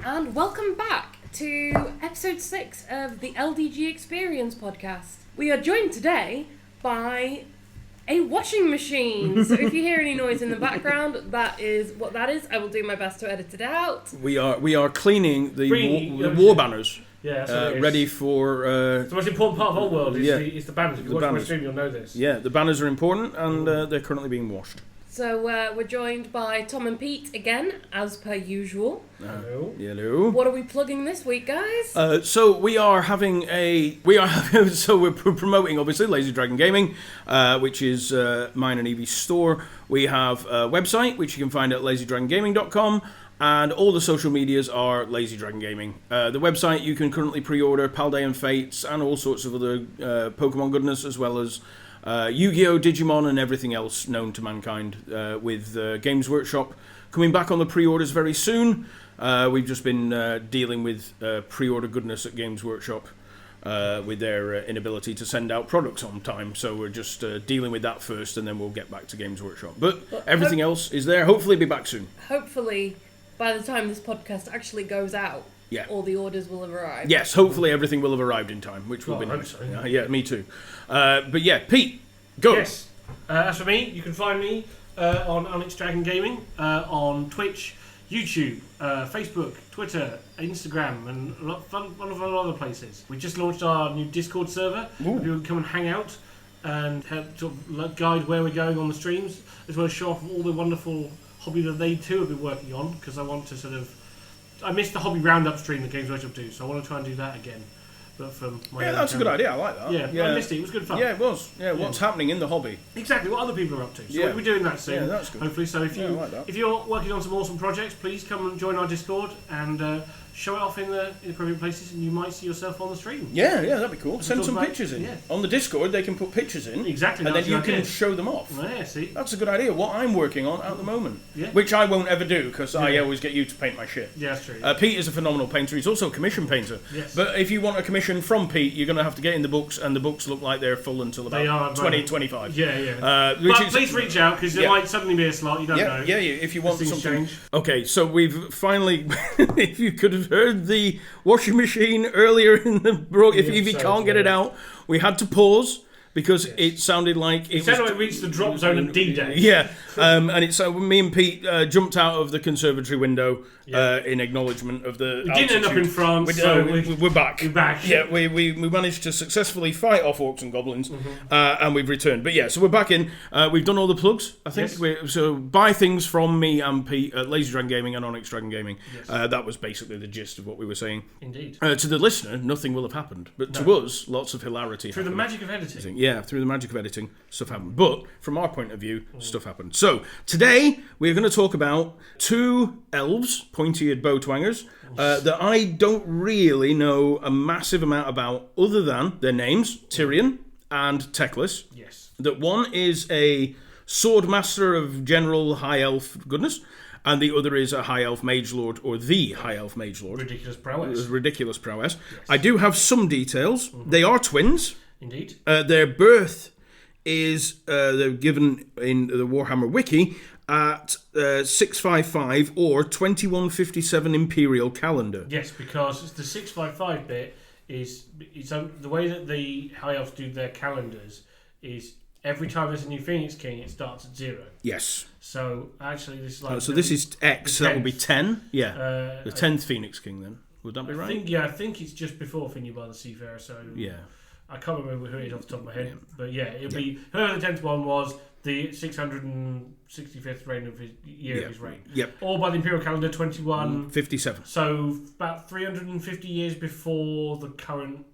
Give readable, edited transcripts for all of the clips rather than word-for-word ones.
and welcome back to episode 6 of the LDG Experience podcast. We are joined today by a washing machine. So if you hear any noise in the background, that is what that is. I will do my best to edit it out. We are cleaning the war banners. Yeah, that's ready for... the most important part of our world is the banners. If you watch my stream, you'll know this. Yeah, the banners are important, and they're currently being washed. So we're joined by Tom and Pete again, as per usual. Hello. Hello. What are we plugging this week, guys? So we're promoting obviously Lazy Dragon Gaming, which is mine and Evie's store. We have a website which you can find at lazydragongaming.com. And all the social medias are Lazy Dragon Gaming. The website, you can currently pre-order Paldean Fates and all sorts of other Pokemon goodness, as well as Yu-Gi-Oh!, Digimon, and everything else known to mankind, with Games Workshop coming back on the pre-orders very soon. We've just been dealing with pre-order goodness at Games Workshop with their inability to send out products on time. So we're just dealing with that first, and then we'll get back to Games Workshop. But everything else is there. Hopefully be back soon. Hopefully, by the time this podcast actually goes out, yeah, all the orders will have arrived. Yes, hopefully everything will have arrived in time, which will be nice. So. Yeah, me too. But yeah, Pete, go. Yes. As for me, you can find me on Onyx Dragon Gaming, on Twitch, YouTube, Facebook, Twitter, Instagram, and a lot of other places. We just launched our new Discord server. People can come and hang out and help sort of guide where we're going on the streams, as well as show off all the wonderful hobby that they too have been working on, because I want to I missed the hobby roundup stream that Games Workshop do, so I want to try and do that again. But from my that's a good idea. I like that. Yeah, I missed it. It was good fun. Yeah, it was. Yeah, what's happening in the hobby? Exactly, what other people are up to. So we'll be doing that soon. Yeah, that's good. Hopefully, so if you're working on some awesome projects, please come and join our Discord and show it off in the appropriate places, and you might see yourself on the stream. Yeah, that'd be cool. Send some pictures in. Yeah. On the Discord, they can put pictures in. Exactly. And then you can show them off. Yeah, see? That's a good idea. What I'm working on at the moment. Yeah. Which I won't ever do, because I always get you to paint my shit. Yeah, that's true. Pete is a phenomenal painter. He's also a commission painter. Yes. But if you want a commission from Pete, you're going to have to get in the books, and the books look like they're full until about 2025. Yeah. But please reach out, because there might suddenly be a slot. You don't know. Yeah, if you want something. Change. Okay, so we've finally, if you could have heard the washing machine earlier in the if Evie can't get it out, we had to pause because it sounded like it sounded like it reached the drop zone of D-Day. Yeah, and it's me and Pete jumped out of the conservatory window in acknowledgement of the We didn't end up in France, we're back. We're back. Yeah, we managed to successfully fight off orcs and goblins, and we've returned. But yeah, so we're back in. We've done all the plugs, I think. Yes. So buy things from me and Pete at Lazy Dragon Gaming and Onyx Dragon Gaming. Yes. That was basically the gist of what we were saying. Indeed. To the listener, nothing will have happened. But to us, lots of hilarity Through the magic of editing. Yeah, through the magic of editing, stuff happened. But from our point of view, stuff happened. So today, we're going to talk about two elves, pointy-eared bow twangers, that I don't really know a massive amount about, other than their names, Tyrion and Teclis. Yes. That one is a sword master of general high elf goodness, and the other is a high elf mage lord, or the high elf mage lord. Ridiculous prowess. Ridiculous prowess. Yes. I do have some details. They are twins. Indeed. Their birth is they're given in the Warhammer Wiki at 655 or 2157 Imperial calendar. Yes, because the 655 bit is the way that the High Elves do their calendars is every time there's a new Phoenix King, it starts at 0. Yes. So actually, this is like so this is X. So that would be 10. Yeah. The 10th Phoenix King then. Would that be right? I think it's just before Finney by the Seafarer. So yeah. I can't remember who it is off the top of my head, but yeah, it'll be whoever the 10th one was, the 665th reign of his year of his reign. Yep. Or by the Imperial calendar, 2157. So about 350 years before the current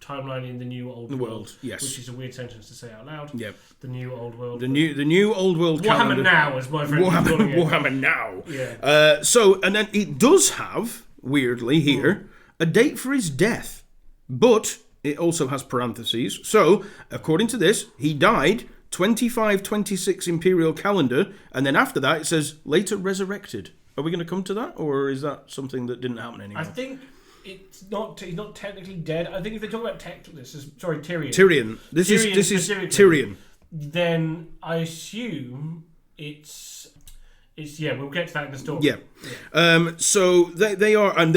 timeline in the New Old World. Yes. Which is a weird sentence to say out loud. Yep. The New Old World. The new Old World Warhammer calendar. Now, as my friend was calling it. Warhammer Now. Yeah. So, and then it does have, weirdly here, a date for his death. But it also has parentheses. So, according to this, he died 2526 Imperial calendar, and then after that it says later resurrected. Are we going to come to that, or is that something that didn't happen anymore? I think he's not technically dead. I think if they talk about Tyrion. Tyrion. This is Tyrion. Then I assume it's We'll get to that in the story. Yeah. So they are, and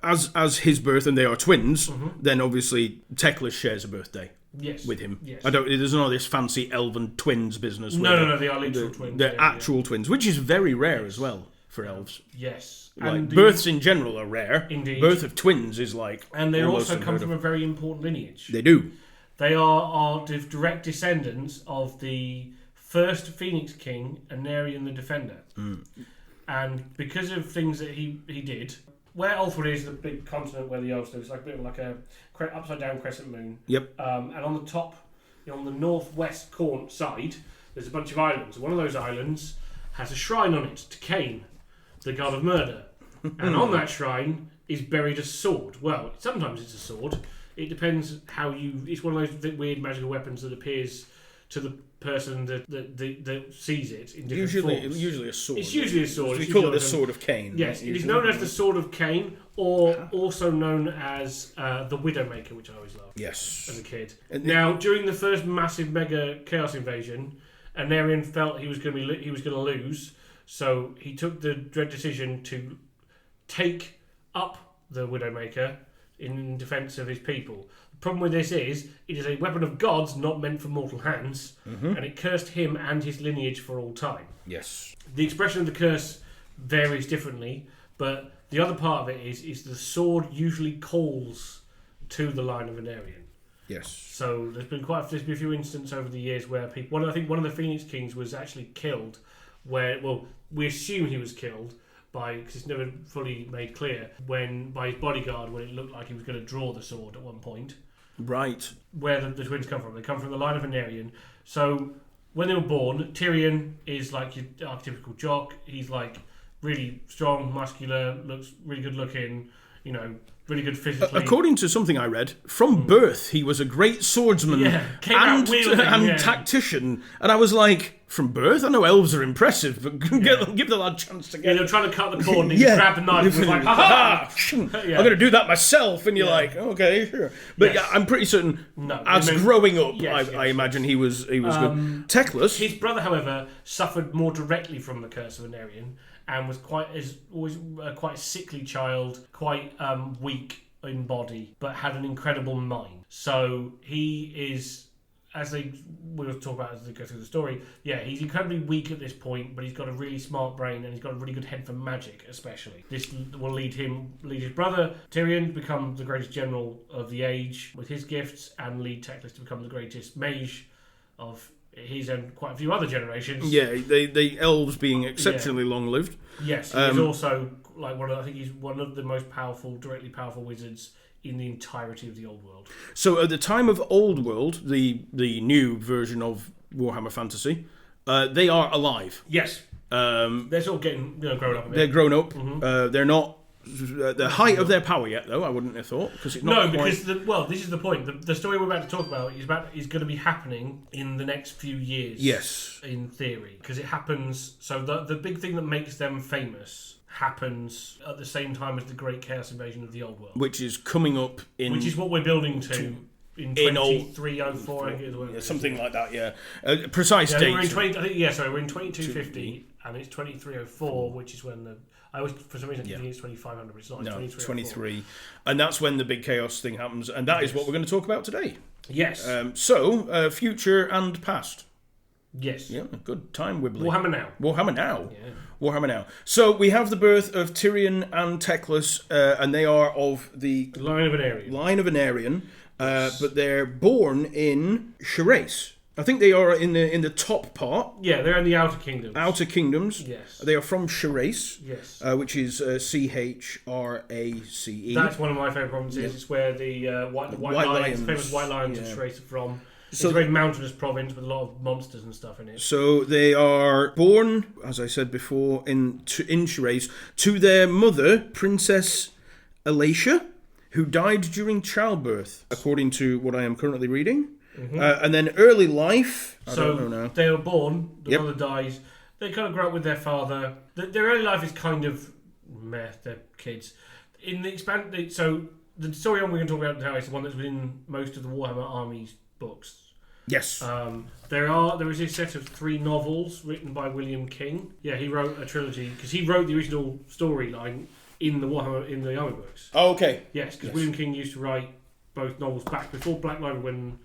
as his birth, and they are twins. Then obviously Teclis shares a birthday. Yes. With him. Yes. There's none of this fancy elven twins business. No, they are literal twins. They're actual twins, which is very rare as well for elves. Yes. Like, births in general are rare. Indeed. Birth of twins is like. And they also come from a very important lineage. They do. They are the direct descendants of the first Phoenix King, Aenarion the Defender. And because of things that he did, where Ulthwood is the big continent where the elves live, it's like a bit like a upside down crescent moon. Yep. And on the top, on the northwest side, there's a bunch of islands. One of those islands has a shrine on it to Cain, the god of murder. And on that shrine is buried a sword. Well, sometimes it's a sword. It depends how you... It's one of those weird magical weapons that appears to the person that sees it in different forms. Usually a sword. It's usually a sword. We call it the Sword of Cain. Yes, it is known as the Sword of Cain, or also known as the Widowmaker, which I always loved. Yes. As a kid. Now, during the first massive mega chaos invasion, Aenarion felt he was going to lose, so he took the dread decision to take up the Widowmaker in defence of his people. The problem with this is, it is a weapon of gods not meant for mortal hands, and it cursed him and his lineage for all time. Yes. The expression of the curse varies differently, but the other part of it is the sword usually calls to the line of Aenarion. Yes. So there's been a few instances over the years where people... I think one of the Phoenix Kings was actually killed, we assume he was killed, because it's never fully made clear, by his bodyguard, when it looked like he was going to draw the sword at one point. Right. Where the twins come from. They come from the line of Aenarion. So when they were born, Tyrion is like your archetypical jock. He's like really strong, muscular, looks really good looking, really good physically. According to something I read, from birth he was a great swordsman and tactician. And I was like, from birth? I know elves are impressive, but give the lad a chance to get... They're trying to cut the cord and he grabbed the knife and was like, ha-ha! I'm going to do that myself. And you're like, okay, sure. But I'm pretty certain, growing up, I imagine he was good. Teclis... His brother, however, suffered more directly from the curse of Aenarion and was quite a sickly child, quite weak in body, but had an incredible mind. So he is... we'll talk about as they go through the story. Yeah, he's incredibly weak at this point, but he's got a really smart brain and he's got a really good head for magic, especially. This will lead his brother Tyrion to become the greatest general of the age with his gifts, and lead Teclis to become the greatest mage of his and quite a few other generations. Yeah, the elves being exceptionally long-lived. Yes, he's also he's one of the most directly powerful wizards in the entirety of the Old World. So at the time of Old World, the new version of Warhammer Fantasy, they are alive. Yes. They're sort of getting grown up a bit. They're grown up. They're not at the height of their power yet, though, I wouldn't have thought. Because it's not because this is the point. The story we're about to talk about is going to be happening in the next few years. Yes. In theory. Because it happens... So the big thing that makes them famous happens at the same time as the Great Chaos Invasion of the Old World. Which is coming up in... Which is what we're building to in 2304, I think. Something like that, yeah. Precise date. We're in 2250 and it's 2304, which is when I always, for some reason, think it's 2500, but it's not. It's 23. And that's when the big chaos thing happens, and that is what we're going to talk about today. Yes. Future and past. Yes. Yeah, good time wibbling. Warhammer now. Yeah. Warhammer now. So we have the birth of Tyrion and Teclis, and they are of the line of Aenarion, but they're born in Sherace. I think they are in the top part. Yeah, they're in the Outer Kingdoms. Outer Kingdoms. Yes. They are from Sherace. Yes. Which is Chrace. That's one of my favourite provinces. Yeah. It's where the White Lions, famous White Lions of Sherace are from. It's a very mountainous province with a lot of monsters and stuff in it. So they are born, as I said before, in Sherace to their mother, Princess Alacia, who died during childbirth, according to what I am currently reading. Mm-hmm. And then early life. I don't know now. They were born. The mother dies. They kind of grow up with their father. Their early life is kind of meh. They're kids. In the so the story we're going to talk about now is the one that's within most of the Warhammer Army's books. Yes. There is a set of 3 novels written by William King. Yeah, he wrote a trilogy because he wrote the original storyline in the Warhammer in the Army books. Oh, okay. Yes, because William King used to write both novels back before Black Library when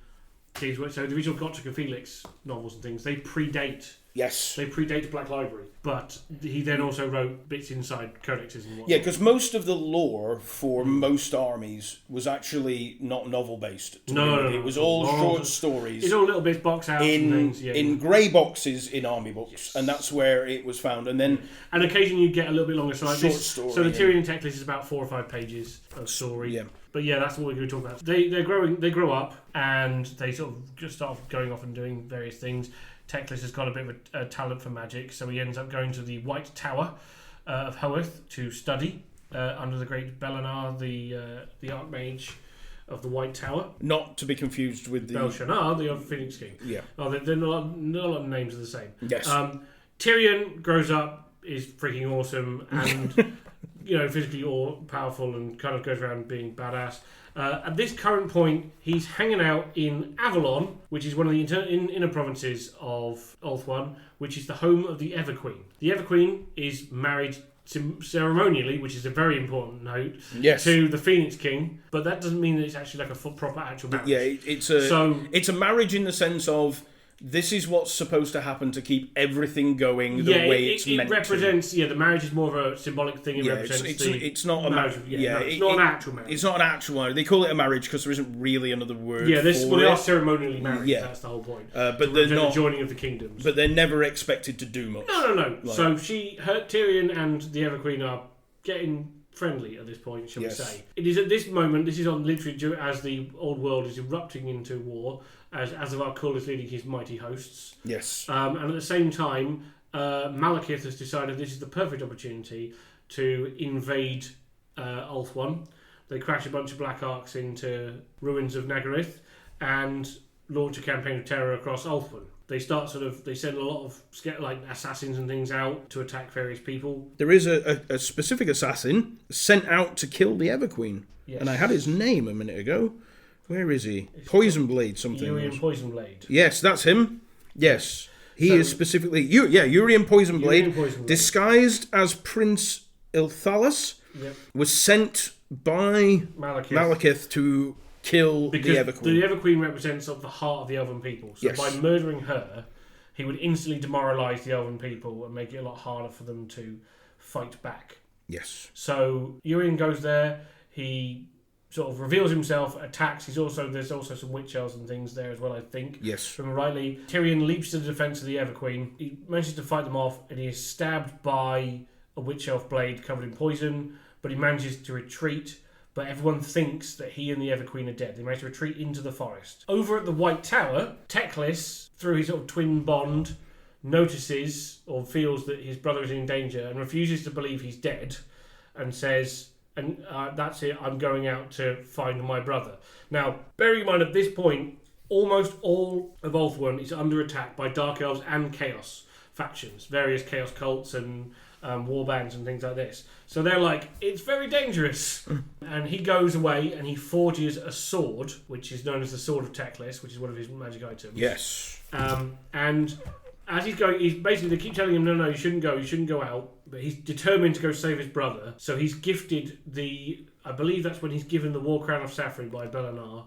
King's work. So the original Gotcha and Felix novels and things, they predate. Yes. They predate Black Library, but he then also wrote bits inside codexes and whatnot. Yeah, because most of the lore for most armies was actually not novel based. No. It was all short stories. It's all little bits, box outs and things. Yeah. In grey boxes in army books, and that's where it was found. And then, and occasionally you get a little bit longer. So like short this, story. So the Tyrion Teclis is about 4 or 5 pages of story. Yeah. But yeah, that's what we're going to talk about. They grow up, and they sort of just start going off and doing various things. Teclis has got a bit of a talent for magic, so he ends up going to the White Tower of Hoeth to study under the great Belenar, the Archmage of the White Tower. Not to be confused with the Belshazzar, the Phoenix King. Yeah. Oh, they're not a lot of names are the same. Yes. Tyrion grows up, is freaking awesome, and physically all powerful, and kind of goes around being badass. At this current point, he's hanging out in Avalon, which is one of the inner provinces of Ulthuan, which is the home of the Everqueen. The Everqueen is married ceremonially, which is a very important note, to the Phoenix King, but that doesn't mean that it's actually like a proper actual marriage. Yeah, it's a marriage in the sense of this is what's supposed to happen to keep everything going the way it's meant to. It represents, the marriage is more of a symbolic thing. It represents it's not a marriage. It's not an actual marriage. It's not an actual marriage. They call it a marriage because there isn't really another word they for are ceremonially married. Yeah. That's the whole point. But they're not the joining of the kingdoms. But they're never expected to do much. No. So Tyrion and the Everqueen are getting friendly at this point, shall we say. It is at this moment, this is on literally as the old world is erupting into war, as Azavar is leading his mighty hosts. Yes. And at the same time, Malekith has decided this is the perfect opportunity to invade Ulthuan. They crash a bunch of Black Arcs into ruins of Nagaryth and launch a campaign of terror across Ulthuan. They send a lot of assassins and things out to attack various people. There is a specific assassin sent out to kill the Everqueen. Yes. And I had his name a minute ago. Where is he? Poisonblade something. Urian Poisonblade. Yes, that's him. Yes. He is specifically... Urian Poisonblade, disguised as Prince Ilthalas, was sent by Malekith to kill the Everqueen. The Everqueen represents the heart of the Elven people. So by murdering her, he would instantly demoralise the Elven people and make it a lot harder for them to fight back. Yes. So Urian goes there, he sort of reveals himself, attacks. There's also some witch elves and things there as well, I think. Yes. From rightly, Tyrion leaps to the defence of the Everqueen. He manages to fight them off, and he is stabbed by a witch elf blade covered in poison, but he manages to retreat. But everyone thinks that he and the Everqueen are dead. They manage to retreat into the forest. Over at the White Tower, Teclis, through his sort of twin bond, notices or feels that his brother is in danger and refuses to believe he's dead, and says, that's it, I'm going out to find my brother. Now, bearing in mind at this point, almost all of Ulthuan is under attack by Dark Elves and Chaos factions, various Chaos cults and war bands and things like this. So they're like, it's very dangerous. And he goes away and he forges a sword, which is known as the Sword of Teclis, which is one of his magic items. Yes. And as he's going, they keep telling him, no, you shouldn't go out. But he's determined to go save his brother. So he's gifted I believe that's when he's given the War Crown of Saffron by Belenar,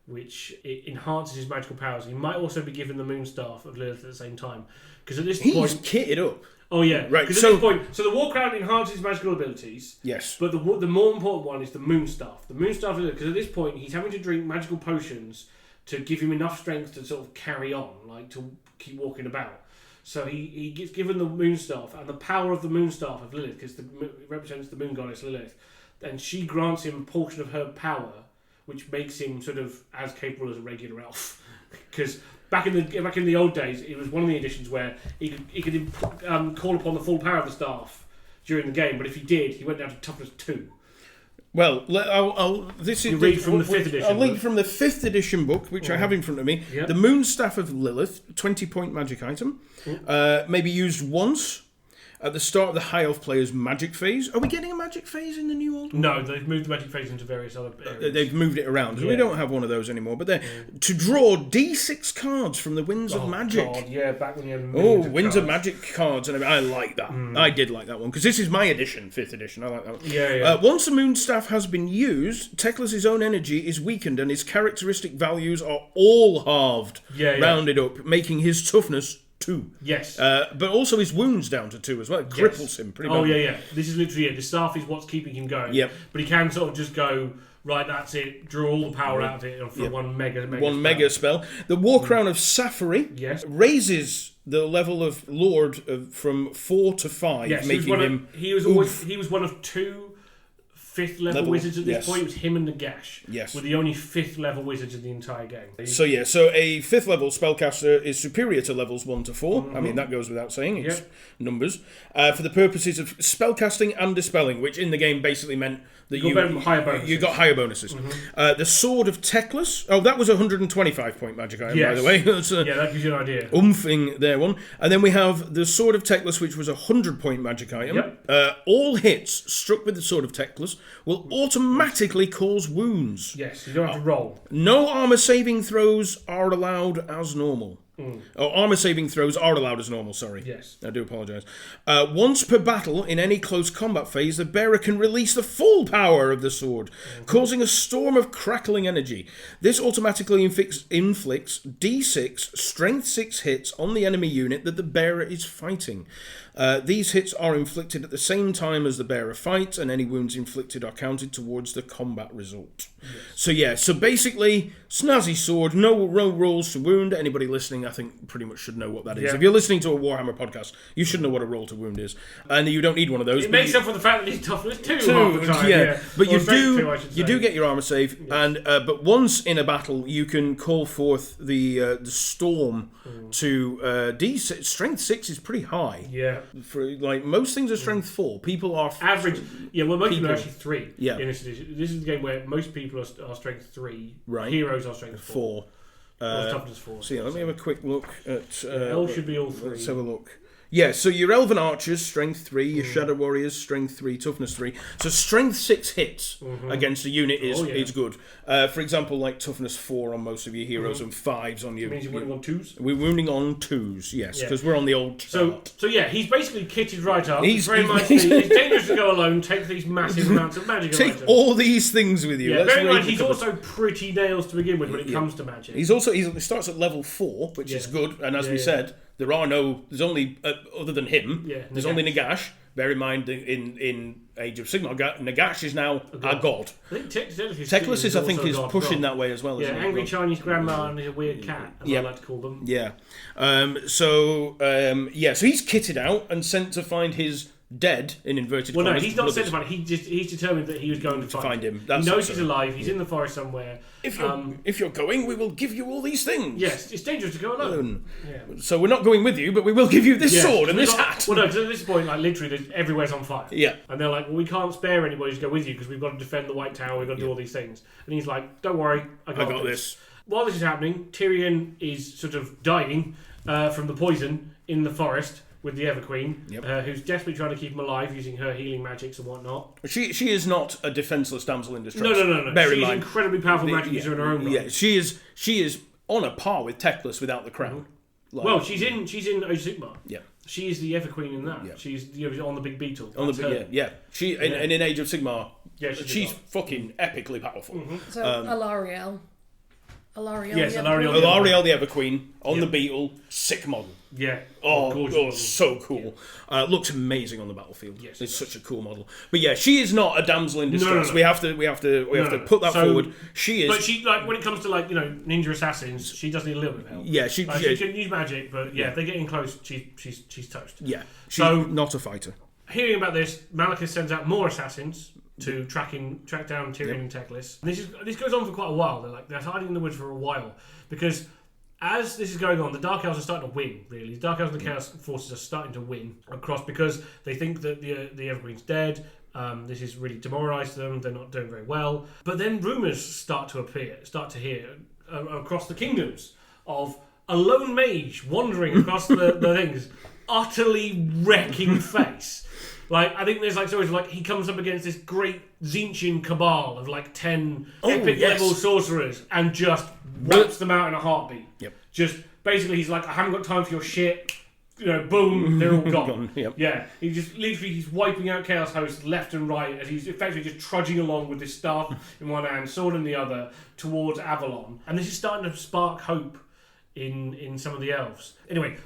which it enhances his magical powers. He might also be given the Moonstaff of Lilith at the same time. Because at this point... He's kitted up. Oh yeah, right. Because at this point, so the War Crown enhances his magical abilities. Yes. But the more important one is the Moonstaff. The Moonstaff is because at this point he's having to drink magical potions to give him enough strength to sort of carry on, like to keep walking about. So he gets given the Moonstaff and the power of the Moonstaff of Lilith, because it represents the Moon Goddess Lilith, and she grants him a portion of her power, which makes him sort of as capable as a regular elf. Because back in the old days, it was one of the editions where he could call upon the full power of the staff during the game, but if he did, he went down to toughness 2. Well, read from the 5th edition. I'll read from the 5th edition book, which I have in front of me. Yep. The Moonstaff of Lilith, 20-point magic item, may be used once. at the start of the High Elf player's magic phase. Are we getting a magic phase in the new old one? No, they've moved the magic phase into various other areas. They've moved it around. We don't have one of those anymore. But to draw D6 cards from the Winds of Magic. God, yeah, back when you had Winds of Magic cards. And I like that. I did like that one. Because this is my edition, 5th edition. I like that one. Yeah. Once the Moonstaff has been used, Teclis' own energy is weakened and his characteristic values are all halved, rounded up, making his toughness 2. Yes. But also his wounds down to 2 as well. It cripples him pretty much. Oh, yeah. This is literally it. The staff is what's keeping him going. Yep. But he can sort of just go, right, that's it, draw all the power out of it for one mega spell. The War Crown of Safari raises the level of Lord from 4 to 5, making him... He was one of 2 5th level wizards at this point. It was him and Nagash. Yes. Were the only 5th level wizards in the entire game. So a 5th level spellcaster is superior to levels 1 to 4. I mean, that goes without saying. It's numbers. For the purposes of spellcasting and dispelling, which in the game basically meant that you got higher bonuses. The Sword of Teclis. Oh, that was a 125 point magic item, by the way. That gives you an idea. Umphing there one. And then we have the Sword of Teclis, which was a 100 point magic item. Yep. All hits struck with the Sword of Teclis will automatically cause wounds. Yes, you don't have to roll. No armor saving throws are allowed as normal. Or armor saving throws are allowed as normal, sorry. Yes. I do apologise. Once per battle, in any close combat phase, the bearer can release the full power of the sword, causing a storm of crackling energy. This automatically inflicts D6 strength 6 hits on the enemy unit that the bearer is fighting. These hits are inflicted at the same time as the bearer fights, and any wounds inflicted are counted towards the combat result. So basically, snazzy sword, no rolls to wound. Anybody listening, I think, pretty much should know what that is. If you're listening to a Warhammer podcast, you should know what a roll to wound is, and you don't need one of those. It makes up for the fact that he's toughness 2 half the time. But you do get your armor save, and but once in a battle, you can call forth the storm to D6. Strength 6 is pretty high. Yeah. For like most things are strength 4. People are average. Most people are actually 3. Yeah. In this edition. This is the game where most people are strength 3. Right. Heroes are strength 4. Toughness 4. So let me have a quick look at. Elves should be all 3. Let's have a look. Yeah, so your Elven Archers, strength 3, your Shadow Warriors, strength 3, toughness 3. So strength 6 hits against a unit is good. For example, like toughness 4 on most of your heroes and 5s on your... It means you're wounding on 2s? We're wounding on 2s, yes, because we're on the old chart. So he's basically kitted right up. He's dangerous to go alone, take these massive amounts of magic items. Take all these things with you. Yeah, bear in mind, he's also pretty nails to begin with when it comes to magic. He starts at level 4, which is good, and as we said... There's only, other than him, there's only Nagash. Bear in mind, in Age of Sigmar, Nagash is now a god. I think Teclis is pushing that way as well. Yeah, angry Chinese grandma and a weird cat, as I like to call them. Yeah. So he's kitted out and sent to find his dead, in inverted commas. Well, no, he's not sent to find him. He's determined that he was going to find him. He knows he's alive. He's in the forest somewhere. If you're going, we will give you all these things. Yes, it's dangerous to go alone. Yeah. So we're not going with you, but we will give you this sword and this hat. Well, no, to this point, like literally, everywhere's on fire. Yeah. And they're like, well, we can't spare anybody to go with you because we've got to defend the White Tower. We've got to do all these things. And he's like, don't worry, I got this. While this is happening, Tyrion is sort of dying from the poison in the forest with the Everqueen, who's desperately trying to keep him alive using her healing magics and whatnot. She is not a defenceless damsel in distress. No. She's incredibly powerful magic user in her own right. Yeah, she is on a par with Teclis without the crown. Well, she's in Age of Sigmar. Yeah. She is the Everqueen in that. Yeah. She's on the big beetle. She in Age of Sigmar. Yeah, she's fucking epically powerful. So Alariel. Alariel the Everqueen on the beetle, sick model. Yeah. Oh, so cool. Yeah. Looks amazing on the battlefield. Yes, it's such a cool model. But yeah, she is not a damsel in distress. No. We have to put that forward. She is. But she when it comes to ninja assassins, she does need a little bit of help. Yeah, she can use magic, but if they get in close, she's toast. Yeah. She's not a fighter. Hearing about this, Malekith sends out more assassins to track down Tyrion and Teclis. This goes on for quite a while. They're hiding in the woods for a while because as this is going on, the Dark Elves are starting to win. Really, the Dark Elves and the Chaos forces are starting to win across because they think that the Evergreen's dead. This has really demoralised them. They're not doing very well. But then rumours start to hear across the kingdoms of a lone mage wandering across the things. utterly wrecking face. Like, I think there's like stories like he comes up against this great Tzeentchian cabal of like 10 epic level sorcerers and just wipes them out in a heartbeat. Yep. Just basically, he's like, I haven't got time for your shit. You know, boom, they're all gone. Yep. Yeah, he's wiping out Chaos hosts left and right as he's effectively just trudging along with his staff in one hand, sword in the other, towards Avalon. And this is starting to spark hope in some of the elves. Anyway,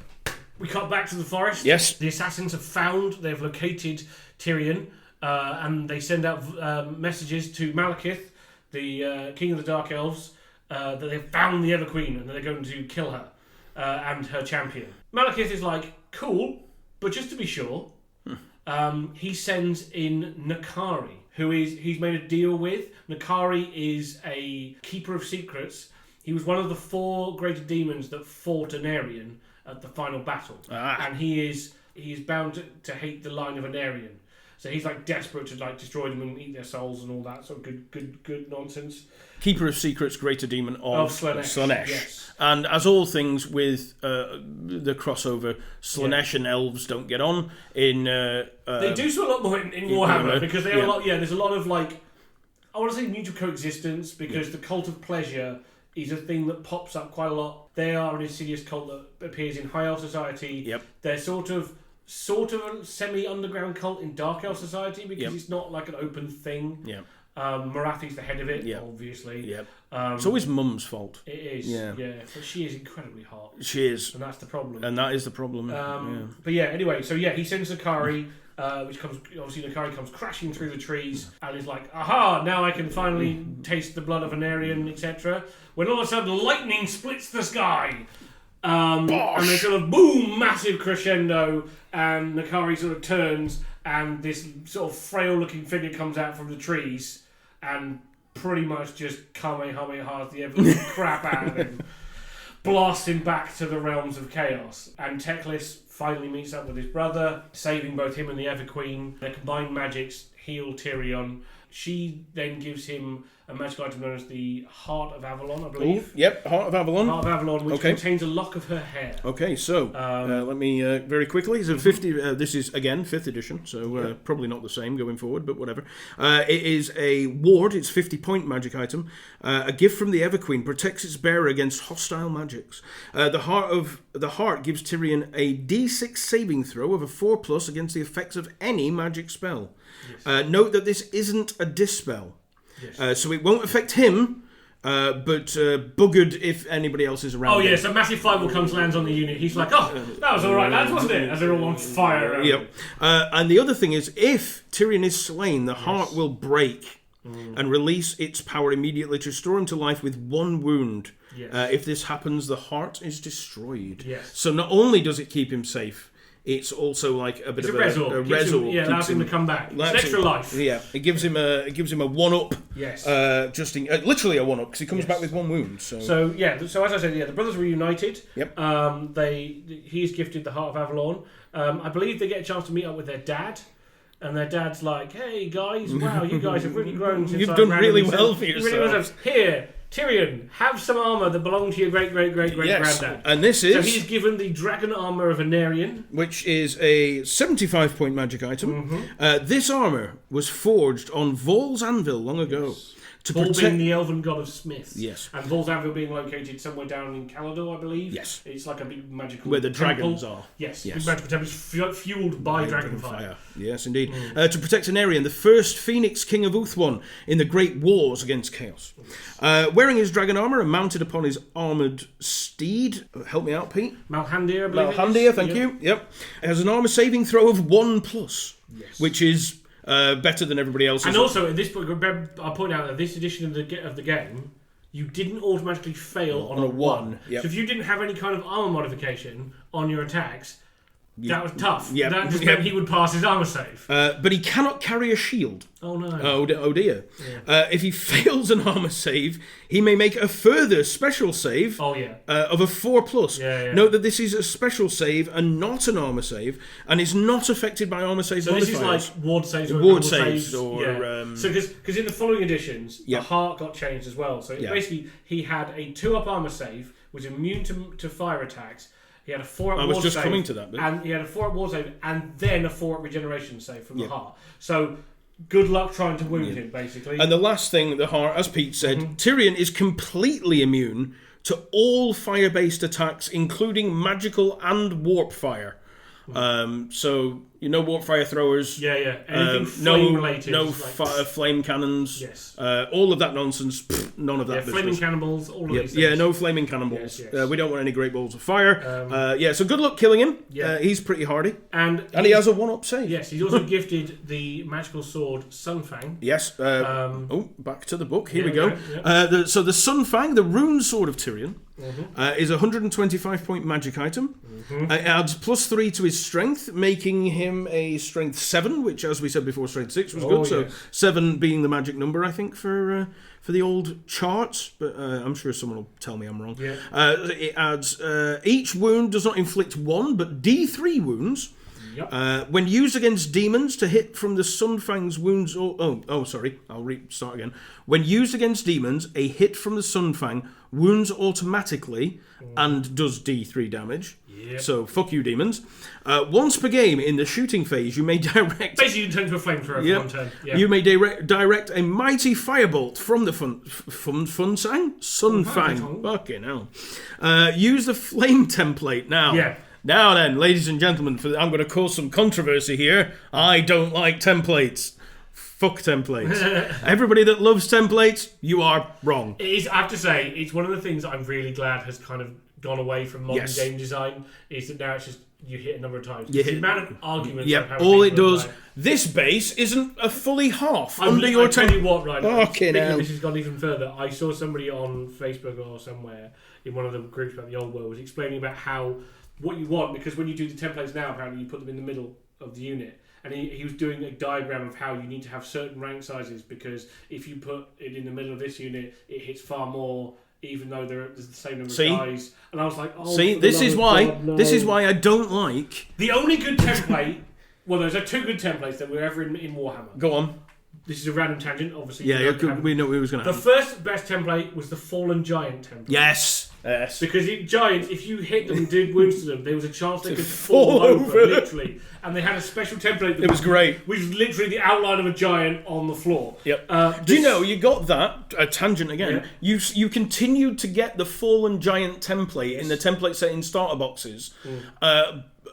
we cut back to the forest. Yes. The assassins they've located Tyrion, and they send out messages to Malekith, the king of the Dark Elves, that they've found the Everqueen and that they're going to kill her and her champion. Malekith is like, cool, but just to be sure, he sends in Nakari, he's made a deal with. Nakari is a keeper of secrets. He was one of the 4 greater demons that fought Aenarion at the final battle, and he is bound to hate the line of Aenarion. So he's like desperate to like destroy them and eat their souls and all that sort of good nonsense. Keeper of Secrets, Greater Demon of Slaanesh. Yes. And as all things with the crossover, Slaanesh and elves don't get on. They do so a lot more in Warhammer because they have a lot. Yeah, there's a lot of like, I want to say mutual coexistence because the cult of pleasure is a thing that pops up quite a lot. They are an insidious cult that appears in High Elf society. Yep. They're sort of a semi-underground cult in Dark Elf society because it's not like an open thing. Yeah. Morathi's the head of it, obviously. Yep. It's always Mum's fault. It is. Yeah. But she is incredibly hot. She is. And that's the problem. And that is the problem. But yeah, anyway, so yeah, he sends Nakari, Nakari comes crashing through the trees and is like, aha, now I can finally taste the blood of Aenarion, etc. When all of a sudden lightning splits the sky. And they sort of boom, massive crescendo, and Nakari sort of turns, and this sort of frail-looking figure comes out from the trees, and pretty much just kamehamehas the ever crap out of him, blasting back to the realms of chaos. And Teclis finally meets up with his brother, saving both him and the Everqueen. Their combined magics heal Tyrion. She then gives him a magic item known as the Heart of Avalon, I believe. Ooh, yep, Heart of Avalon. Heart of Avalon, which contains a lock of her hair. Okay, so let me very quickly. So 50. This is again 5th edition, so probably not the same going forward, but whatever. It is a ward. It's 50-point magic item. A gift from the Everqueen protects its bearer against hostile magics. The heart gives Tyrion a D6 saving throw of a 4+ against the effects of any magic spell. Yes. Note that this isn't a dispel. Yes. So it won't affect him, but buggered if anybody else is around. Oh, yeah, so massive fireball comes, lands on the unit. He's like, oh, that was alright, lads, wasn't it? As they're all on fire around. Yep. And the other thing is, if Tyrion is slain, the heart will break and release its power immediately to restore him to life with 1 wound. Yes. If this happens, the heart is destroyed. Yes. So not only does it keep him safe, it's also like a bit of a resort. Yeah, allows him to come back. It's an extra life. Yeah, it gives him a 1-up. Yes. Literally a 1-up because he comes back with 1 wound. So as I said, the brothers were reunited. Yep. He's gifted the Heart of Avalon. I believe they get a chance to meet up with their dad. And their dad's like, hey guys, wow, you guys have really grown since You've done really well for yourselves. Here, Tyrion, have some armour that belonged to your great-great-great-great-granddad. And this is... So he's given the dragon armour of Aenarion. Which is a 75-point magic item. This armour was forged on Vol's anvil long ago. Yes. Vol being the elven god of smiths. Yes. And Vol's anvil being located somewhere down in Caledor, I believe. Yes. It's like a big magical where the temple. Dragons are. Yes. Big magical temple fueled by dragon fire. Yes, indeed. To protect Aenarion, the first Phoenix King of Uthwan in the Great Wars against Chaos. Wearing his dragon armour and mounted upon his armoured steed. Help me out, Pete. Malhandir, I believe. Malhandir, thank you. Yep. It has an armour saving throw of 1+, which is... better than everybody else's. And also, at this point, I'll point out that this edition of the game, you didn't automatically fail on a 1. Yep. So if you didn't have any kind of armor modification on your attacks, that was tough. Yep. That just meant he would pass his armor save. But he cannot carry a shield. Oh no. Oh dear. Yeah. If he fails an armor save, he may make a further special save of a 4+. Yeah. Note that this is a special save and not an armor save, and is not affected by armor saves modifiers. So this is like ward saves or ward saves. So because in the following editions, the heart got changed as well. So basically he had a 2-up armor save, was immune to fire attacks, He had a 4 at I war was just save, coming to that bit. and he had a 4 at war save, and then a 4 at regeneration save from the heart. So good luck trying to wound him, basically. And the last thing, the heart, as Pete said, Tyrion is completely immune to all fire-based attacks, including magical and warp fire. So warp fire throwers. Anything flame related. No flame cannons. Yes. All of that nonsense. None of that business. Flaming cannonballs. All of these things. Yeah, no flaming cannonballs. Yes. We don't want any great balls of fire. So good luck killing him. Yeah. He's pretty hardy. And he has a 1-up save. Yes, he's also gifted the magical sword Sunfang. Yes. Back to the book. Here we go. Yeah. So the Sunfang, the rune sword of Tyrion, is a 125 point magic item. It adds +3 to his strength, making him a strength 7, which, as we said before, strength 6 was good. So 7 being the magic number, I think, for the old charts. But I'm sure someone will tell me I'm wrong. Yeah. It adds each wound does not inflict 1, but D3 wounds. Yep. When used against demons, to hit from the Sunfang's wounds... sorry. I'll start again. When used against demons, a hit from the Sunfang wounds automatically and does D3 damage. Yep. So, fuck you, demons. Once per game in the shooting phase, you may direct... Basically, you turn into a flamethrower for one turn. Yep. You may direct a mighty firebolt from the Sunfang. Fucking hell. Use the flame template now. Yeah. Now then, ladies and gentlemen, I'm going to cause some controversy here. I don't like templates. Fuck templates. Everybody that loves templates, you are wrong. It is, I have to say, it's one of the things I'm really glad has kind of gone away from modern game design, is that now it's just you hit a number of times. The amount of arguments. Yep, all it does, this base isn't a fully half under your template. I tell you what, right, fucking hell. This has gone even further. I saw somebody on Facebook or somewhere in one of the groups about the old world was explaining about what you want, because when you do the templates now, apparently you put them in the middle of the unit. And he was doing a diagram of how you need to have certain rank sizes, because if you put it in the middle of this unit, it hits far more, even though there's the same number of guys. And I was like, this is why I don't like... The only good template... Well, there's 2 good templates that were ever in Warhammer. Go on. This is a random tangent, obviously. We know it was going to happen. The first best template was the Fallen Giant template. Yes. Because giants, if you hit them and did wounds to them, there was a chance they could fall over, literally. And they had a special template. It was great. Which was literally the outline of a giant on the floor. Yep. Do you know, you got that, a tangent again, you continued to get the Fallen Giant template in the template set in starter boxes,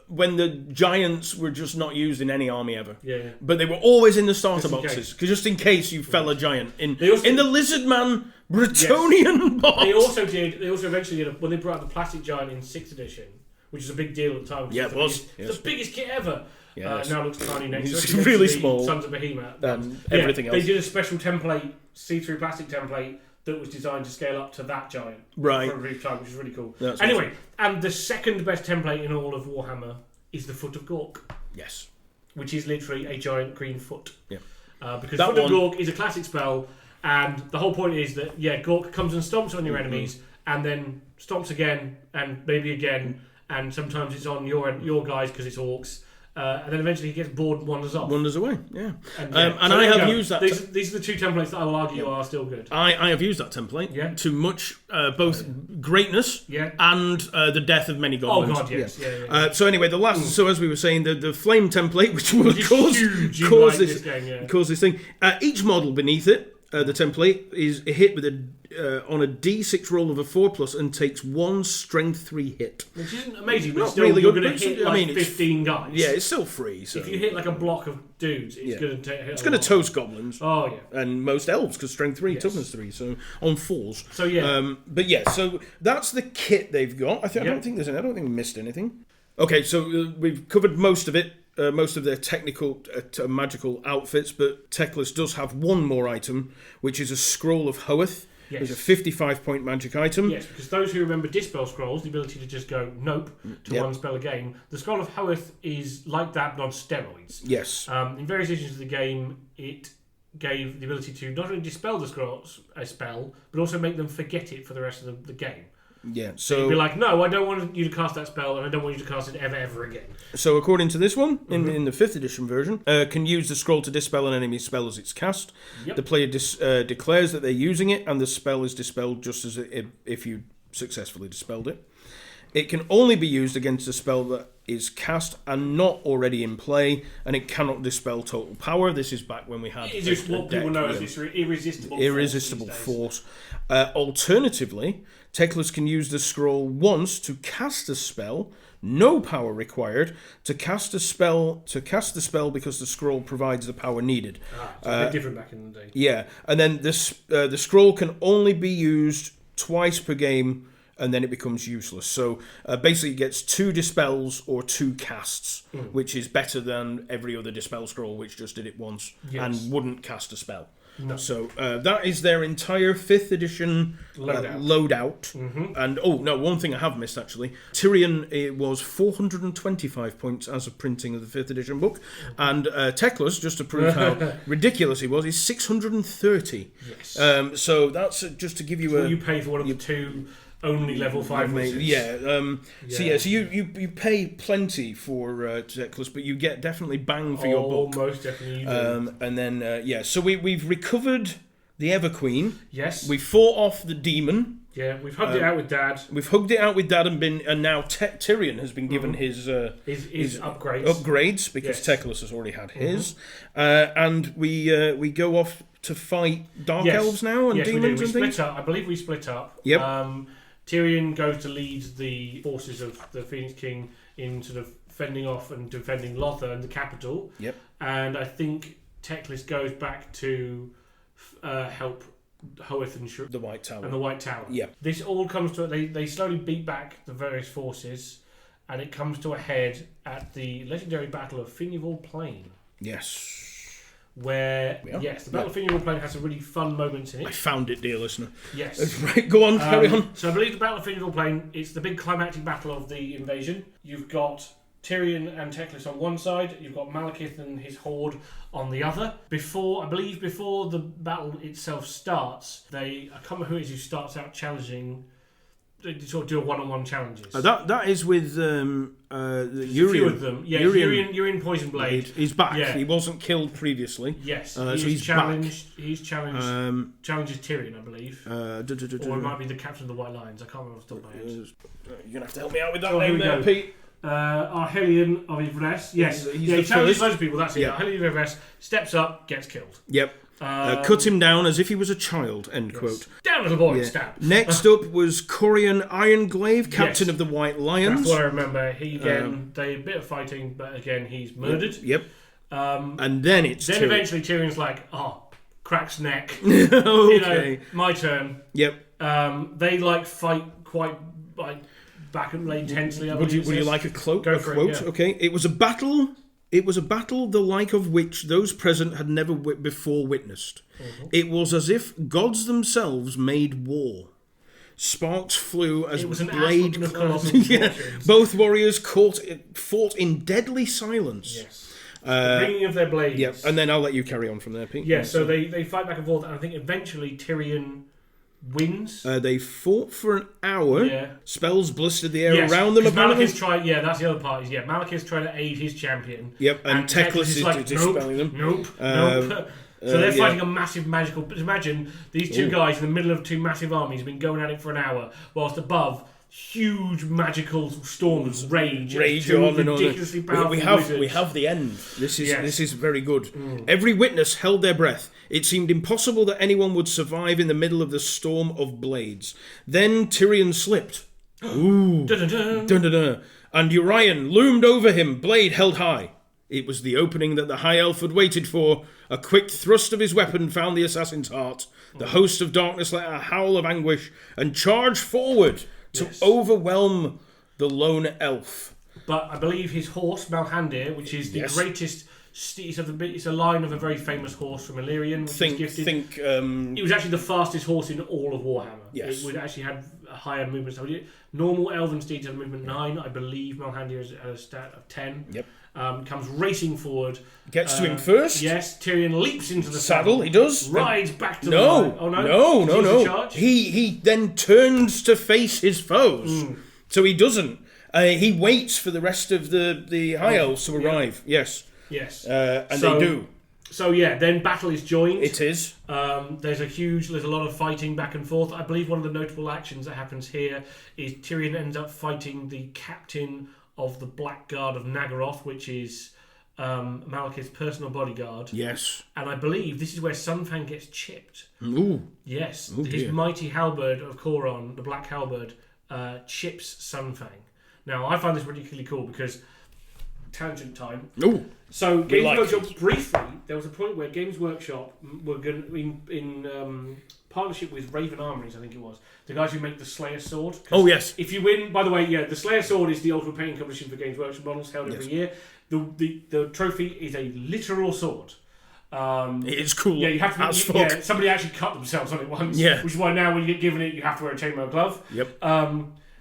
when the giants were just not used in any army ever. Yeah. But they were always in the starter boxes, just in case you fell a giant. In the Lizard Man Bretonian box. They also eventually did, when they brought out the plastic giant in 6th edition, which was a big deal at the time. Yeah, it was. It's the biggest kit ever. Yeah, now looks tiny next to it. It's really small. Sons of Behemoth. Everything else. They did a special template, see-through plastic template, that was designed to scale up to that giant. Right. For a brief time, which is really cool. That's anyway, awesome. And the second best template in all of Warhammer is the Foot of Gork. Yes. Which is literally a giant green foot. Yeah. Because Foot of Gork is a classic spell, and the whole point is that, Gork comes and stomps on your enemies, and then stomps again, and maybe again, and sometimes it's on your guys because it's orcs. And then eventually he gets bored and wanders off. Wanders away, yeah. And, so I have used that. These are the 2 templates that I will argue are still good. I have used that template to much both greatness and the death of many goblins. Oh god, yes. Yeah. So anyway, the last. So as we were saying, the flame template, which will cause this thing. Each model beneath it, the template is hit with on a D6 roll of a 4+ and takes 1 strength 3 hit. Which isn't amazing, but Not still really you're good, going to hit 15 guys. Yeah, it's still free. So. If you hit like a block of dudes, it's going to hit. It's going to toast goblins. Oh yeah, and most elves because strength 3, toughness 3, so on 4s. So yeah, so that's the kit they've got. I don't think we missed anything. Okay, so we've covered most of it. Most of their technical magical outfits, but Teclis does have one more item, which is a Scroll of Hoeth. Yes. It's a 55-point magic item. Yes, because those who remember Dispel Scrolls, the ability to just go nope to one spell a game, the Scroll of Hoeth is like that, but on steroids. Yes. In various editions of the game, it gave the ability to not only dispel the scrolls a spell, but also make them forget it for the rest of the game. Yeah, so you'd be like, no, I don't want you to cast that spell, and I don't want you to cast it ever again. So according to this one, in the 5th edition version, can use the scroll to dispel an enemy's spell as it's cast. Yep. The player declares that they're using it, and the spell is dispelled just as if you successfully dispelled it. It can only be used against a spell that is cast and not already in play, and it cannot dispel total power. This is back when we had It's just what people know as this irresistible force. Alternatively, Teclis can use the scroll once to cast a spell, no power required, to cast the spell because the scroll provides the power needed. It's a bit different back in the day. Yeah, and then the scroll can only be used twice per game, and then it becomes useless. So basically it gets 2 dispels or 2 casts, which is better than every other dispel scroll, which just did it once and wouldn't cast a spell. No. So that is their entire 5th edition loadout. And one thing I have missed actually. Tyrion, it was 425 points as of printing of the 5th edition book, and Teclis, just to prove how ridiculous he was, is 630. Yes. So that's just to give you what you pay for one of the 2 only level 5 wizards. So you pay plenty for Teclis, but you get definitely bang for your buck. Most definitely you do. And then so we've recovered the Everqueen. Yes. We fought off the demon. Yeah, we've hugged it out with Dad. We've hugged it out with Dad and now Tyrion has been given his upgrades because Teclis has already had his. And we go off to fight Dark Elves now and demons and things. I believe we split up. Yep. Tyrion goes to lead the forces of the Phoenix King in sort of fending off and defending Lothar and the capital. Yep. And I think Teclis goes back to help Hoeth and the White Tower. And the White Tower. Yep. This all comes to they slowly beat back the various forces, and it comes to a head at the legendary Battle of Finival Plain. Yes. Where, the Battle of Finival Plain has some really fun moments in it. I found it, dear listener. Yes. Right, go on, carry on. So I believe the Battle of Finival Plain, it's the big climactic battle of the invasion. You've got Tyrion and Teclis on one side, you've got Malekith and his horde on the other. Before the battle itself starts, I can't remember who it is who starts out challenging. They sort of do a one-on-one challenges. That is with Urian. A few of them. Yeah, Urian Poison Blade. He's back. Yeah. He wasn't killed previously. Yes. So he's challenged. Back. He's challenged. Challenges Tyrion, I believe. Or it might be the captain of the White Lions. I can't remember off the top of my head. You're gonna have to help me out with that name there, Pete. Arhelion of Ivres. Yes. He challenges loads of people. That's it. Yeah. Arhelion of Ivres steps up, gets killed. Yep. Cut him down as if he was a child, end quote. Down little boy, stab. Next up was Corian Ironglaive, captain of the White Lions. That's what I remember. He again, they a bit of fighting, but again, he's murdered. Yep. And then it's Then eventually Tyrion's like, cracks neck. Okay. My turn. Yep. They fight quite back and lay intensely. Would you like a quote? Go for it, yeah. Okay. It was a battle the like of which those present had never before witnessed. It was as if gods themselves made war. Sparks flew as blade. Both warriors fought in deadly silence. Yes. The bringing of their blades. Yeah, and then I'll let you carry on from there, Pete. Yeah, so they fight back and forth, and I think eventually Tyrion wins. They fought for an hour. Yeah. Spells blistered the air around them. Malekith's trying. Yeah, that's the other part. Malekith's trying to aid his champion. Yep, and Teclis is dispelling them. Nope. So they're fighting a massive magical. Imagine these two guys in the middle of 2 massive armies have been going at it for an hour, whilst above huge magical storms rage on and ridiculously powerful we have the end. This is very good. Every witness held their breath. It seemed impossible that anyone would survive in the middle of the storm of blades. Then Tyrion slipped. Ooh. Dun, dun, dun. And Urian loomed over him, blade held high. It was the opening that the High Elf had waited for. A quick thrust of his weapon found the assassin's heart. The host of darkness let out a howl of anguish and charged forward to overwhelm the lone elf. But I believe his horse, Malhandir, which is the greatest... It's a line of a very famous horse from Aenarion, which is gifted. It was actually the fastest horse in all of Warhammer. Yes. It would actually have a higher movement. So normal elven steeds have movement 9. I believe Malhandir has a stat of 10. Yep. Comes racing forward. Gets to him first. Yes, Tyrion leaps into the saddle. He does. Rides back to the line. Oh no. He then turns to face his foes. So he doesn't. He waits for the rest of the High Elves to arrive. Yes. Yes. And they do. So yeah, then battle is joined. It is. There's a lot of fighting back and forth. I believe one of the notable actions that happens here is Tyrion ends up fighting the captain of the Blackguard of Nagaroth, which is Malekith's personal bodyguard. Yes. And I believe this is where Sunfang gets chipped. Ooh. Yes. Ooh, his dear. mighty halberd of Coron, the Black Halberd, chips Sunfang. Now, I find this particularly cool because tangent time. Ooh. So We Games like Workshop, it. briefly, there was a point where Games Workshop were going in partnership with Raven Armories, I think it was, the guys who make the Slayer sword. Oh, yes. If you win, by the way, yeah, the Slayer sword is the ultimate painting competition for Games Workshop models held every year. The trophy is a literal sword. It is cool. Yeah, you have to. As fuck. Somebody actually cut themselves on it once. Yeah. Which is why now when you get given it, you have to wear a chainmail glove. Yep.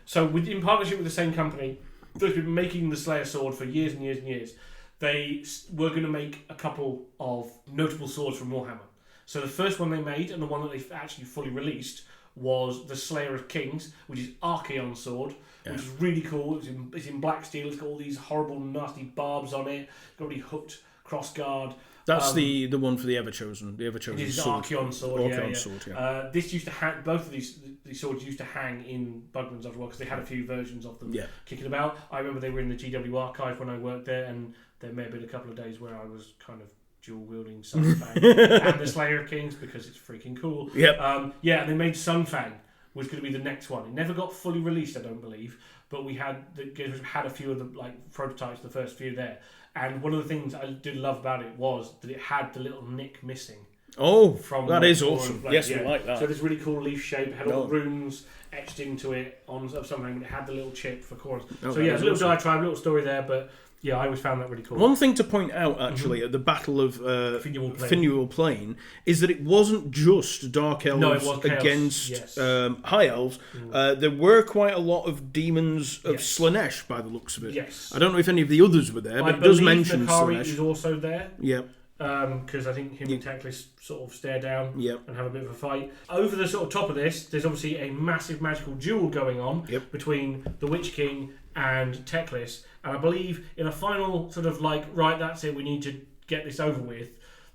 So in partnership with the same company, they've been making the Slayer sword for years and years and years. They were going to make a couple of notable swords from Warhammer. So the first one they made, and the one that they actually fully released, was the Slayer of Kings, which is Archaeon's sword, which is really cool. It's in black steel. It's got all these horrible, nasty barbs on it. It's got really hooked crossguard. That's the one for the Everchosen. The Everchosen It is sword. Archaeon sword. Archaeon yeah. sword, yeah. This used to hang. Both of these swords used to hang in Bugman's as well because they had a few versions of them kicking about. I remember they were in the GW archive when I worked there, and there may have been a couple of days where I was kind of dual wielding Sunfang and the Slayer of Kings because it's freaking cool. Yep. And they made Sunfang was going to be the next one. It never got fully released, I don't believe, but we had a few of the prototypes, the first few there. And one of the things I did love about it was that it had the little nick missing. Oh, from that is awesome. Yes, we like that. So this really cool leaf shape. It had all the runes etched into it of something, but it had the little chip for chorus. Oh, so yeah, a little awesome. diatribe, a little story there, but yeah, I always found that really cool. One thing to point out, actually, at the Battle of Finual Plain is that it wasn't just Dark Elves against High Elves. There were quite a lot of demons of Slaanesh, by the looks of it. Yes. I don't know if any of the others were there, but it does mention Nakari Slaanesh. is also there. Yep. Because I think him and Teclis sort of stare down Yep. and have a bit of a fight. Over the sort of top of this, there's obviously a massive magical duel going on between the Witch King and Teclis. And I believe in a final sort of right, that's it, we need to get this over with,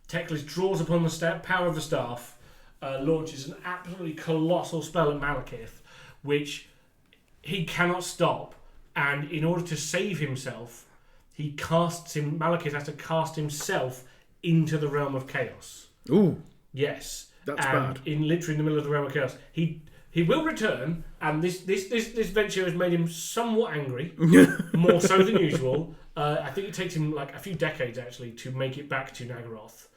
Teclis draws upon the power of the staff, launches an absolutely colossal spell at Malekith, which he cannot stop. And in order to save himself, Malekith has to cast himself into the realm of chaos. Ooh. Yes. That's bad. Literally in the middle of the realm of chaos. He will return, and this venture has made him somewhat angry, more so than usual. I think it takes him a few decades actually to make it back to Nagaroth.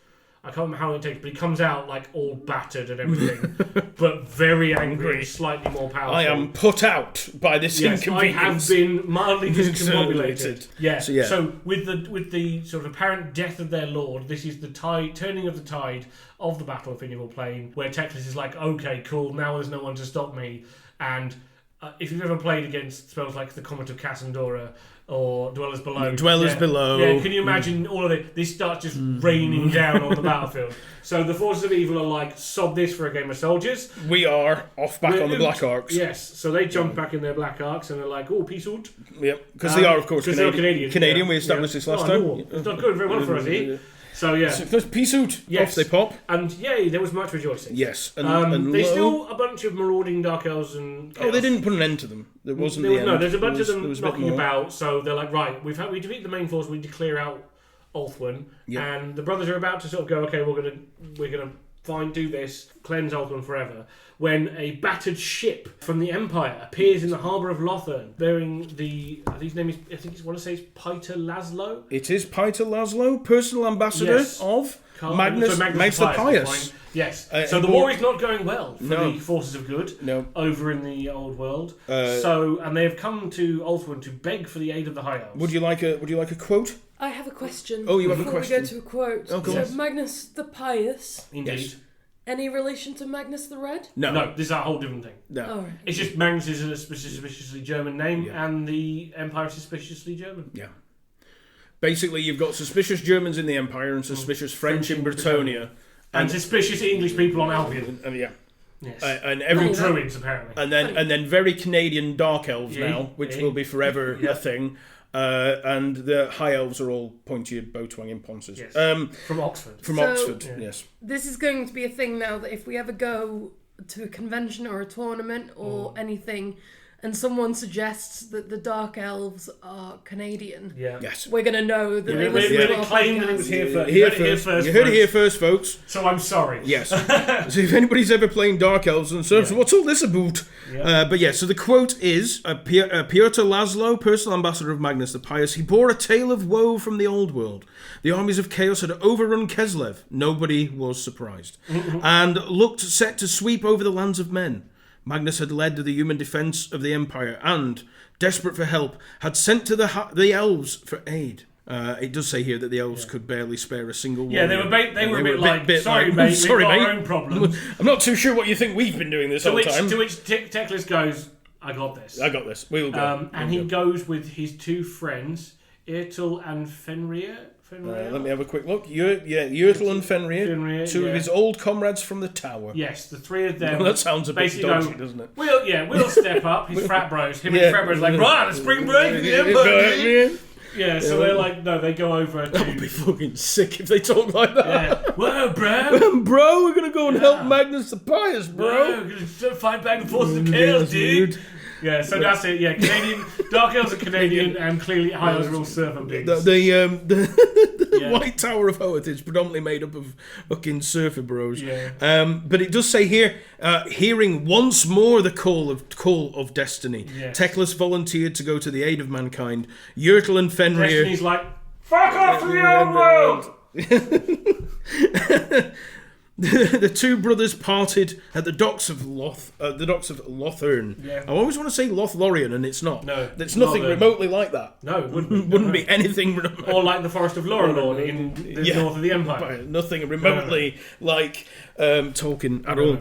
I can't remember how long it takes, but he comes out all battered and everything, but very angry, slightly more powerful. I am put out by this inconvenience. I have been mildly discombobulated. Yeah. So, So with the sort of apparent death of their lord, this is the turning of the tide of the Battle of Finual Plain, where Teclis is like, okay, cool, now there's no one to stop me. And if you've ever played against spells like the Comet of Cassandora or Dwellers Below. Below. Yeah, can you imagine all of it? This starts just raining down on the battlefield. So the forces of evil are like, sod this for a game of soldiers. We are off back on the Black Arcs. Yes, so they jump back in their Black Arcs and they're like, oh, peace out. Yep, because they are, of course, Canadian. Canadian, we established this last time. No, it's not going very well for us, eh? So yeah. So there's peace out. Yes. Off they pop. And yay, there was much rejoicing. Yes. And there's still a bunch of marauding Dark Elves and chaos. Oh, they didn't put an end to them. There wasn't the end. No, there's a bunch of them there was knocking about. So they're like, right, we defeat the main force, we declare out Ulthuan, and the brothers are about to sort of go, okay, we're gonna do this, cleanse Ulthuan forever. When a battered ship from the Empire appears in the harbour of Lothern, bearing I think his name is, it's Peter Laszlo. It is Peter Laszlo, personal ambassador of Magnus the Pious. Yes. So the war is not going well for the forces of good over in the old world. And they have come to Ulthuan to beg for the aid of the High Elves. Would you like a quote? I have a question. Oh, you have a Before question? we go to a quote. Oh, So Magnus the Pious. Indeed. Yes. Any relation to Magnus the Red? No, this is a whole different thing. No. Oh, right. It's just Magnus is a suspiciously German name, and the Empire is suspiciously German. Yeah. Basically, you've got suspicious Germans in the Empire and suspicious French in Bretonnia. And suspicious English people on Albion. Yeah. Yes. And every Druids, apparently. and then very Canadian Dark Elves now, which will be forever a thing. And the High Elves are all pointy-eared, bow-twanging ponces. Yes. From Oxford. From So- Oxford, Yeah. yes. This is going to be a thing now that if we ever go to a convention or a tournament or anything, and someone suggests that the Dark Elves are Canadian, Yeah. Yes. we're going to know that Yeah, they we listen to really our claimed that it podcast. was here first. You You heard it here first. You heard it here folks. first, folks. So I'm sorry. Yes. So if anybody's ever playing Dark Elves and so, what's all this about? Yeah. But yeah, so the quote is, Piotr Laszlo, personal ambassador of Magnus the Pious, he bore a tale of woe from the old world. The armies of chaos had overrun Keslev. Nobody was surprised. And looked set to sweep over the lands of men. Magnus had led the human defence of the Empire and, desperate for help, had sent to the elves for aid. It does say here that the elves could barely spare a single Yeah, warrior. they were a bit like, sorry, like, mate, sorry, we've got mate. our own problems. I'm not too sure what you think we've been doing this To whole time. which Teclis goes, I got this. I got this. We'll go. And he goes with his two friends, Yrtil and Fenrir. Let me have a quick look. Yrtil and Fenrir, two of his old comrades from the tower. Yes, the three of them. That sounds a bit basically dodgy, go, doesn't it? We'll step up. His frat bros. Him and his frat bros are like, right, the spring break. Yeah, so they're like, no, they go over That would be to. fucking sick if they talk like that. Yeah. Whoa, bro. Bro, we're gonna go and help Magnus the Pious, bro. Bro, we're gonna fight back the forces of chaos, dude. Yeah, so that's it. Yeah, Canadian. Dark Elves are Canadian, and clearly High Elves are all surfer dudes. The White Tower of Hoeth is predominantly made up of fucking surfer bros. Yeah. But it does say here, hearing once more the call of destiny, Yes. Teclis volunteered to go to the aid of mankind. Yrtil and Fenrir. Destiny's like, fuck off to the old world. The two brothers parted at the docks of Lothern. Yeah. I always want to say Lothlorien, and it's not. No, it's nothing Lothern. remotely like that. No, it wouldn't be. Wouldn't be anything remote. Or like the Forest of Lorelorn in the north of the Empire. Nothing remotely like Tolkien at all.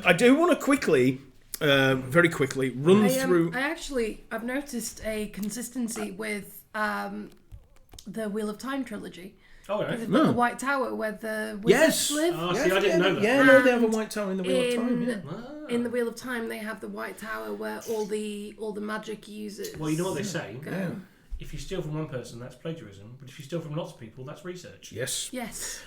I do want to quickly, very quickly, run through. I've noticed a consistency with the Wheel of Time trilogy. Oh, yeah. They've got the White Tower where the wizards Yes. live. Oh, see, I didn't know that. Yeah, no, they have a White Tower in the Wheel of Time. Yeah. In the Wheel of Time, they have the White Tower where all the magic users. Well, you know what they say? go. If you steal from one person, that's plagiarism. But if you steal from lots of people, that's research. Yes. Yes.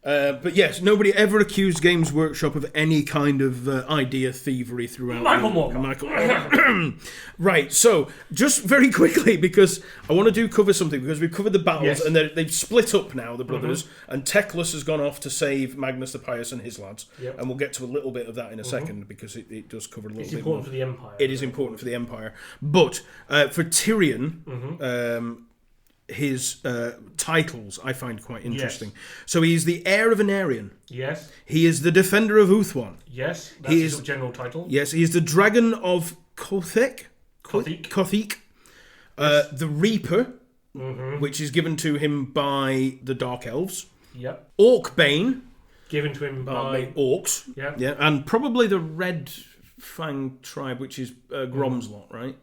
But yes, nobody ever accused Games Workshop of any kind of idea thievery throughout. Michael Moorcock. Michael. Right, so just very quickly, because I want to cover something, because we've covered the battles, Yes. and they've split up now, the brothers, and Teclis has gone off to save Magnus the Pious and his lads, Yep. and we'll get to a little bit of that in a second, because it does cover a little It's bit important more. for the Empire. It is important for the Empire. But for Tyrion, his titles I find quite interesting. Yes. So he is the heir of Aenarion. Yes. He is the defender of Uthwan. Yes. That's He his is- general title. Yes, he is the dragon of Kothek. Kothik. The Reaper, which is given to him by the Dark Elves. Yep. Orc Bane, Given to him by. orcs. Yeah. Yeah, and probably the Red Fang tribe, which is Grom's lot, right?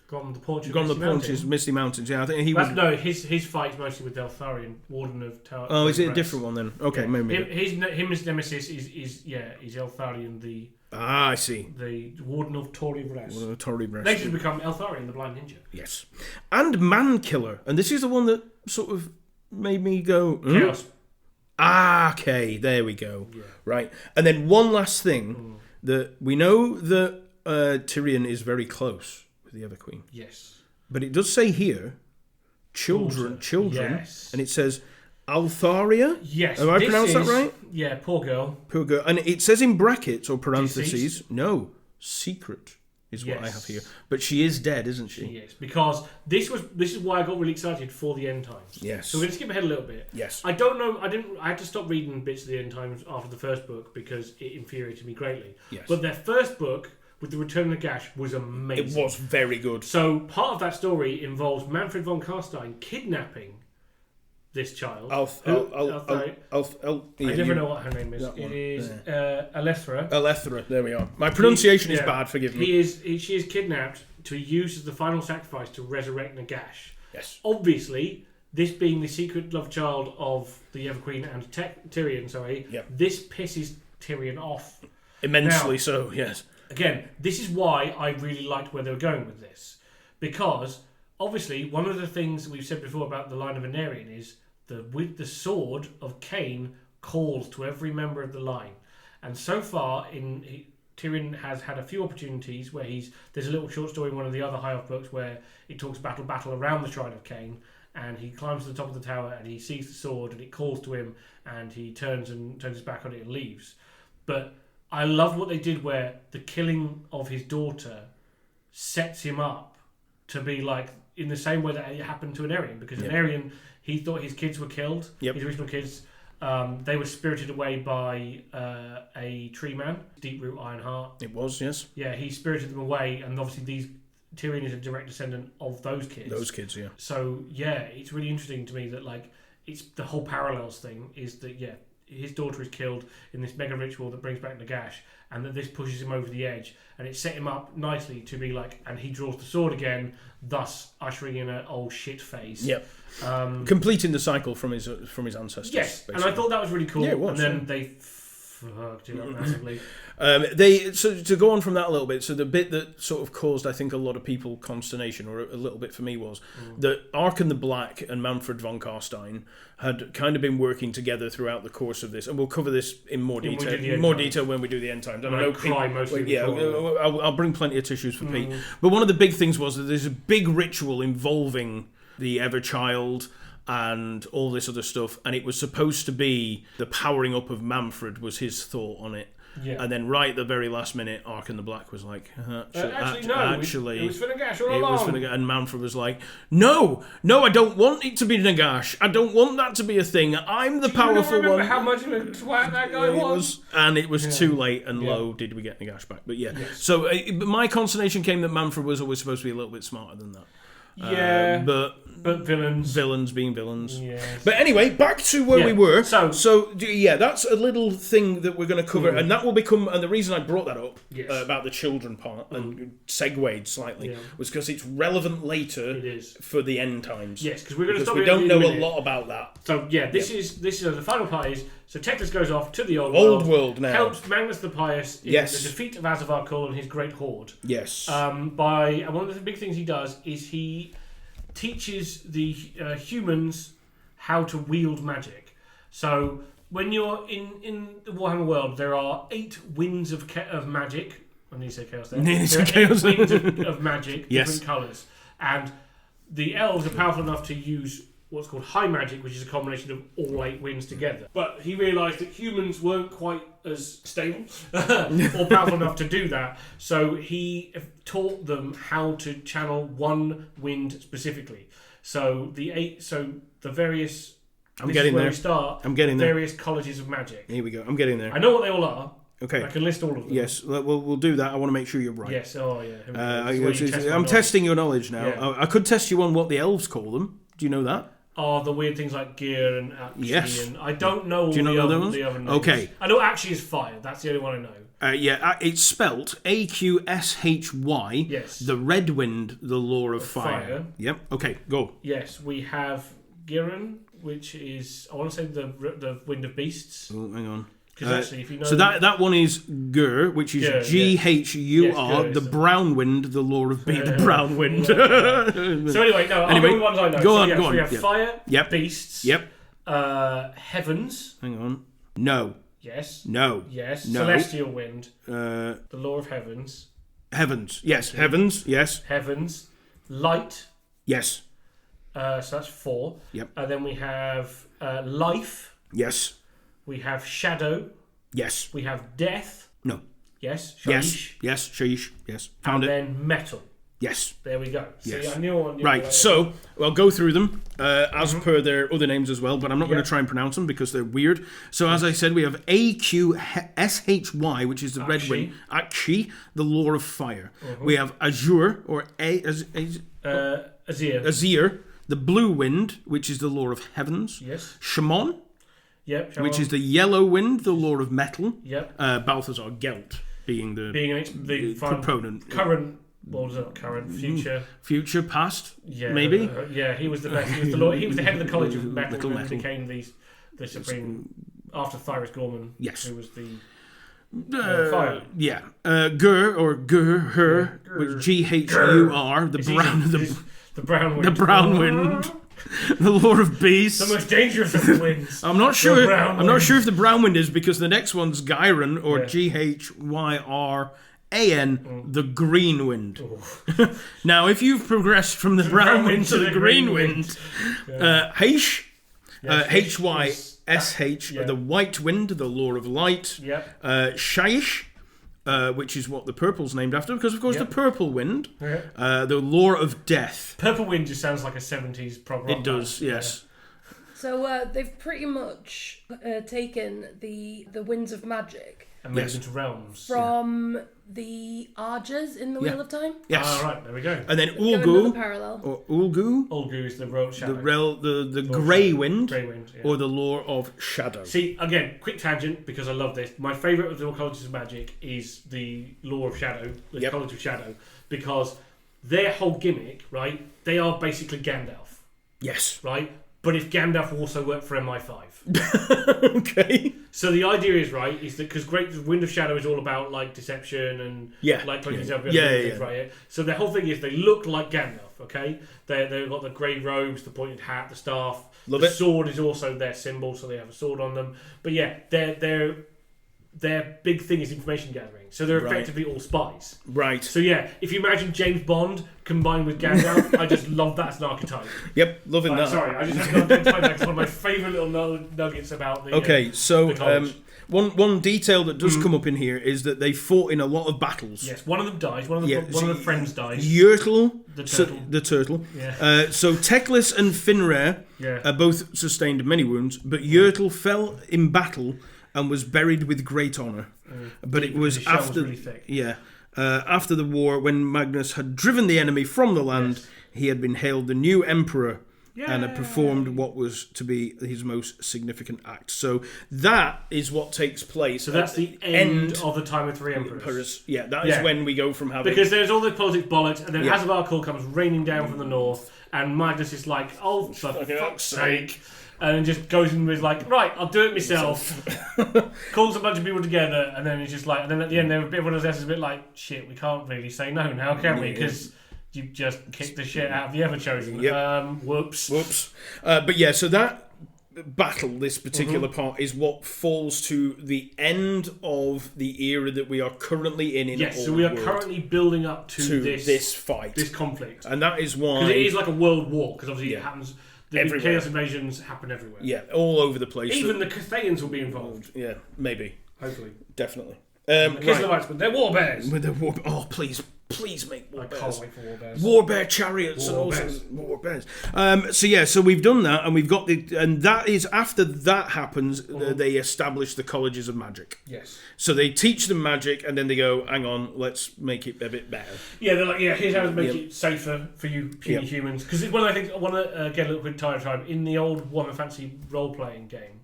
Gone the Paunches. Gone the Misty Mountain. Paunches, Misty Mountains. Yeah, I think he That's, was. no, his fight's mostly with Eltharion, Warden of Tower. Oh, is it a Press. different one then? Okay, maybe. His nemesis is Eltharion, the I see. Warden of Tory Rest. Tory breast. Later to become Eltharion, the Blind Ninja. Yes. And Man Killer. And this is the one that sort of made me go, Chaos. Okay, there we go. Yeah. Right. And then one last thing. That we know that Tyrion is very close with the Ever Queen. Yes. But it does say here, children, Yes. and it says Altharia. Yes. Have I this pronounced that is- right? Yeah, poor girl. Poor girl. And it says in brackets or parentheses, Deceased? no, secret is what I Yes. have here. But she is dead, isn't she? Yes, because this is why I got really excited for the end times. Yes. So we're going to skip ahead a little bit. Yes. I don't know. I had to stop reading bits of the end times after the first book because it infuriated me greatly. Yes. But their first book with the Return of the Gash was amazing. It was very good. So part of that story involves Manfred von Carstein kidnapping this child. I never know what her name is. that It one. is Alethra. Alethra, there we are. My pronunciation is Yeah. bad, forgive me. She is kidnapped to use as the final sacrifice to resurrect Nagash. Yes. Obviously, this being the secret love child of the Ever Queen and Tyrion, Yep. this pisses Tyrion off. Immensely Now- so, yes. Again, this is why I really liked where they were going with this. Because obviously, one of the things we've said before about the line of Aenarion is with the sword of Cain calls to every member of the line. And so far, Tyrion has had a few opportunities where there's a little short story in one of the other High Elf books where it talks battle around the Shrine of Cain, and he climbs to the top of the tower and he sees the sword and it calls to him, and he turns his back on it and leaves. But I love what they did where the killing of his daughter sets him up to be like in the same way that it happened to Aenarion, because Aenarion, he thought his kids were killed, his original kids. They were spirited away by a tree man, Deeproot Ironheart. It was, yes. Yeah, he spirited them away, and obviously Tyrion is a direct descendant of those kids. Those kids, yeah. So yeah, it's really interesting to me that like it's the whole parallels thing is that his daughter is killed in this mega ritual that brings back Nagash, and that this pushes him over the edge, and it set him up nicely to be like, and he draws the sword again, thus ushering in an old shit phase. Yep. Completing the cycle from his ancestors. Yes, basically. And I thought that was really cool. Yeah, it was, and then they fucked it up massively. So to go on from that a little bit, so the bit that sort of caused, I think, a lot of people consternation, or a little bit for me, was that Arkan the Black and Manfred von Carstein had kind of been working together throughout the course of this, and we'll cover this in more detail when we do the end times. And I know cry mostly. I'll bring plenty of tissues for Pete. But one of the big things was that there's a big ritual involving the Everchild and all this other stuff, and it was supposed to be the powering up of Manfred was his thought on it. Yeah. And then right at the very last minute, Arkan the Black was like, actually, it was for Nagash all along. And Manfred was like, no, I don't want it to be Nagash. I don't want that to be a thing. I'm the powerful one. How much of a twat that guy was? And it was too late, and lo, did we get Nagash back. But yes. So my consternation came that Manfred was always supposed to be a little bit smarter than that. But villains being villains. Yes. But anyway, back to where we were. So that's a little thing that we're going to cover, and that will become. And the reason I brought that up about the children part and segued slightly was because it's relevant later. It is for the end times. Yes, because we're going to stop. We don't know a lot about that. So this is the final part is. So Teclis goes off to the old world now. Helps Magnus the Pious in the defeat of Azavar Kul and his great horde. Yes. And one of the big things he does is he teaches the humans how to wield magic. So when you're in the Warhammer world, there are 8 winds of magic. I need to say chaos there. There are 8 winds of magic, different colours, and the elves are powerful enough to use what's called high magic, which is a combination of all 8 winds together. But he realised that humans weren't quite as stable or powerful enough to do that, so he taught them how to channel one wind specifically. So the various. I'm getting there. We start. I'm getting there. Various colleges of magic. Here we go. I'm getting there. I know what they all are. Okay. I can list all of them. Yes, we'll do that. I want to make sure you're right. Yes. Oh yeah. I'm testing your knowledge now. Yeah. I could test you on what the elves call them. Do you know that? Oh, the weird things like gear and Akshi, and I don't know all Do you know the ones? other names. Okay. I know Akshi is fire. That's the only one I know. It's spelt Aqshy. Yes. The red wind, the law of fire. Yep. Okay, go. Yes, we have Giran, which is I want to say the wind of beasts. Oh, hang on. Because actually, if you know, so that one is Gur, which is Ghur, the brown wind, the law of being the brown wind. So anyway, I'll go with ones I know. Go on. So we have fire, beasts, heavens. Hang on. No. Yes. No. Yes. No. Celestial wind. The law of heavens. Heavens. Yes. Heavens. Yes. Heavens. Light. Yes. So that's 4. Yep. And then we have life. Yes. We have shadow. Yes. We have death. No. Yes. Shaish. Yes. Shaish. Yes. Found it. And then metal. Yes. There we go. Yes. See, I knew right, so I'll go through them as per their other names as well, but I'm not going to try and pronounce them because they're weird. So as I said, we have Aqshy, which is the red wind. Aqshi, the law of fire. We have Azure, or Azir, the blue wind, which is the law of heavens. Yes. Shimon. Yep. Which is the yellow wind, the law of metal. Yep. Balthazar Gelt being the proponent. Current. What was it? Current, future, future, past. Maybe. He was the best. He was the Lord, he was the head of the College of Metal, and became the supreme after Thyris Gorman. Yes. Who was the fire. Yeah. Gur, which Ghur, the brown. The brown wind. The brown wind. The lore of beasts. The most dangerous of the winds. I'm not sure. brown I'm not wind. sure if the brown wind is because the next one's Gyron or Gyran, the green wind. Now, if you've progressed from the brown wind to the green wind, H, HYSH, the white wind, the lore of light. Yep. Shyish, which is what the purple's named after, because of course the purple wind, the lore of death. Purple wind just sounds like a 70s prog rock. It does, yes. So they've pretty much taken the winds of magic And made it into realms. from the Argers in the Wheel of Time. Yes. Right, there we go. And then Another Ulgu, parallel. or Ulgu, Ulgu is the road shadow. the grey wind, Grey wind, yeah. or the lore of shadow. See, again, quick tangent, because I love this. My favourite of the Colleges of Magic is the Lore of Shadow, the College of Shadow, because their whole gimmick, right, they are basically Gandalf, Yes. right? But if Gandalf also worked for MI5. Okay. So the idea is, right, is that because Wind of Shadow is all about, like, deception and, like, cloaking yourself. Right? So the whole thing is they look like Gandalf, okay? They've got the grey robes, the pointed hat, the staff. The sword is also their symbol, so they have a sword on them. But yeah, their big thing is information gathering. So they're effectively all spies. Right. So yeah, if you imagine James Bond combined with Gandalf, I just love that as an archetype. Yep, loving that. Sorry, I just have to identify that as one of my favourite little nuggets about the so one detail that does come up in here is that they fought in a lot of battles. Yes, one of them dies. One of the friends dies. Yertle, the turtle. Yeah. So Teclis and Finrayr both sustained many wounds, but Yertle fell in battle and was buried with great honour. But it was after really thick. After the war, when Magnus had driven the enemy from the land, he had been hailed the new emperor and had performed what was to be his most significant act. So that is what takes place. So that's the end of the time of three emperors. Yeah, that is when we go from having... Because there's all this politics bollocks, and then Azavar comes raining down from the north, and Magnus is like, oh, for fuck's sake... And just goes in with like, right, I'll do it myself. Calls a bunch of people together, and then he's just like, and then at the end, everyone else is a bit like, shit, we can't really say no now, can we? Because you just kicked the shit out of the Everchosen. Whoops. But yeah, so that battle, this particular part, is what falls to the end of the era that we are currently in yes, so we are currently building up to this fight, this conflict, and that is why because it is like a world war. Because obviously it happens. The chaos invasions happen everywhere. Yeah, all over the place. Even the Cathayans will be involved. Yeah, maybe. Hopefully. Definitely. But they're war bears. With the oh, please make war bears. I can't wait for war bears. War bear chariots war bears. So we've done that, and we've got and that is after that happens, they establish the colleges of magic. Yes. So they teach them magic, and then they go, hang on, let's make it a bit better. Yeah, they're like, here's how to make it safer for you puny humans. Because it's one of the things I want to get a little bit tired of. In the old Warhammer Fantasy role-playing game,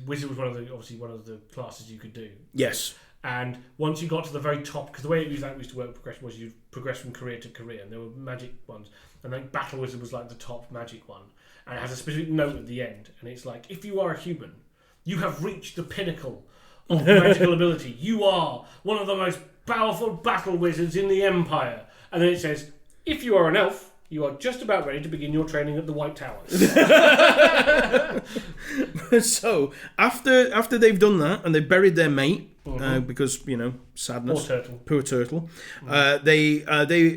Wizard was one of the classes you could do. Yes. And once you got to the very top, because the way it used to work progression was you progress from career to career, and there were magic ones, and like Battle Wizard was like the top magic one, and it has a specific note at the end, and it's like, if you are a human, you have reached the pinnacle of magical ability. You are one of the most powerful battle wizards in the Empire. And then it says, if you are an elf, you are just about ready to begin your training at the White Towers. So after they've done that and they've buried their mate, because sadness, poor turtle.